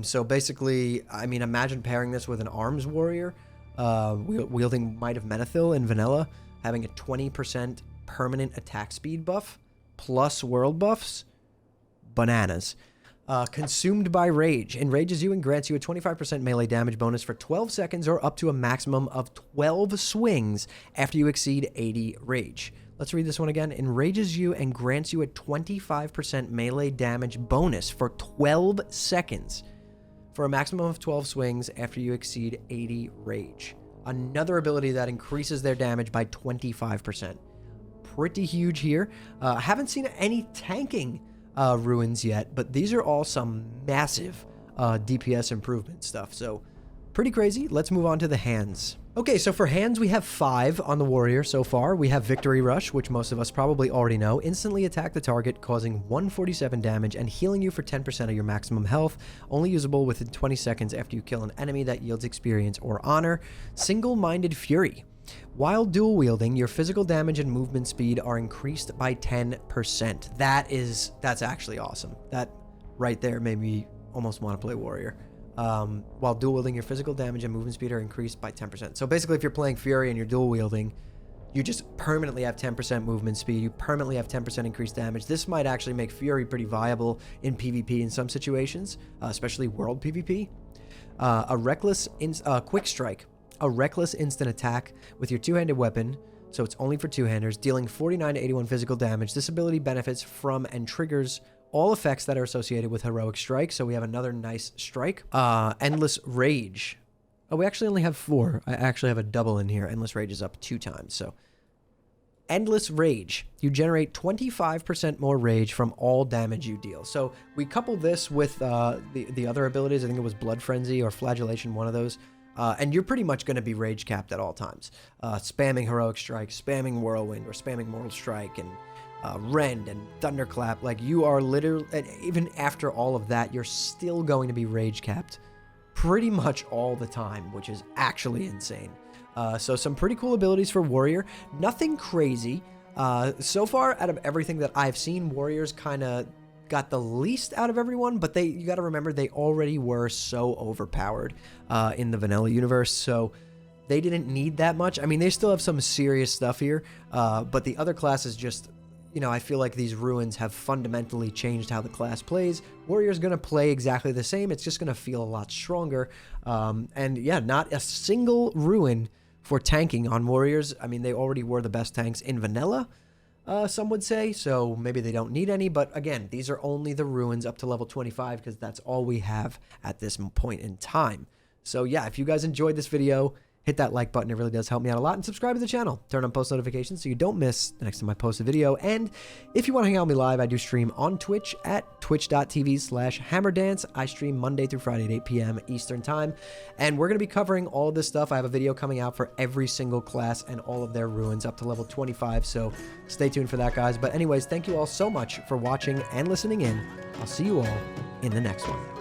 So basically, I mean, imagine pairing this with an arms warrior, wielding Might of Menethil in vanilla, having a 20% permanent attack speed buff, plus world buffs. Bananas. Consumed by Rage. Enrages you and grants you a 25% melee damage bonus for 12 seconds or up to a maximum of 12 swings after you exceed 80 Rage. Let's read this one again. Enrages you and grants you a 25% melee damage bonus for 12 seconds for a maximum of 12 swings after you exceed 80 Rage. Another ability that increases their damage by 25%. Pretty huge here. I haven't seen any tanking ruins yet, but these are all some massive DPS improvement stuff. So pretty crazy. Let's move on to the hands. Okay, so for hands, we have 5 on the warrior so far. We have Victory Rush, which most of us probably already know. Instantly attack the target, causing 147 damage and healing you for 10% of your maximum health. Only usable within 20 seconds after you kill an enemy that yields experience or honor. Single-Minded Fury. While dual wielding, your physical damage and movement speed are increased by 10%. That's actually awesome. That right there made me almost want to play warrior. While dual wielding, your physical damage and movement speed are increased by 10%. So basically, if you're playing Fury and you're dual wielding, you just permanently have 10% movement speed. You permanently have 10% increased damage. This might actually make Fury pretty viable in PvP in some situations, especially world PvP. Quick Strike. A reckless instant attack with your 2-handed weapon, so it's only for 2-handers, dealing 49 to 81 physical damage. This ability benefits from and triggers all effects that are associated with Heroic Strike, so we have another nice strike. Endless Rage. Oh, we actually only have 4. I actually have a double in here. Endless Rage is up 2 times, so. Endless Rage. You generate 25% more rage from all damage you deal. So we couple this with the other abilities. I think it was Blood Frenzy or Flagellation, one of those. And you're pretty much going to be rage capped at all times. Spamming Heroic Strike, spamming Whirlwind, or spamming Mortal Strike, and Rend and Thunderclap. Like, you are literally, and even after all of that, you're still going to be rage capped pretty much all the time, which is actually insane. So some pretty cool abilities for Warrior. Nothing crazy. So far, out of everything that I've seen, Warriors kind of got the least out of everyone, but you got to remember they already were so overpowered in the vanilla universe, so they didn't need that much. I mean, they still have some serious stuff here, but the other classes just, you know, I feel like these ruins have fundamentally changed how the class plays. Warrior's going to play exactly the same. It's just going to feel a lot stronger. And yeah, not a single ruin for tanking on Warriors. I mean, they already were the best tanks in vanilla, some would say, so maybe they don't need any. But again, these are only the ruins up to level 25 because that's all we have at this point in time. So yeah, if you guys enjoyed this video, hit that like button. It really does help me out a lot. And subscribe to the channel. Turn on post notifications so you don't miss the next time I post a video. And if you want to hang out with me live, I do stream on Twitch at twitch.tv/hammerdance. I stream Monday through Friday at 8 p.m. Eastern time. And we're going to be covering all of this stuff. I have a video coming out for every single class and all of their ruins up to level 25. So stay tuned for that, guys. But anyways, thank you all so much for watching and listening in. I'll see you all in the next one.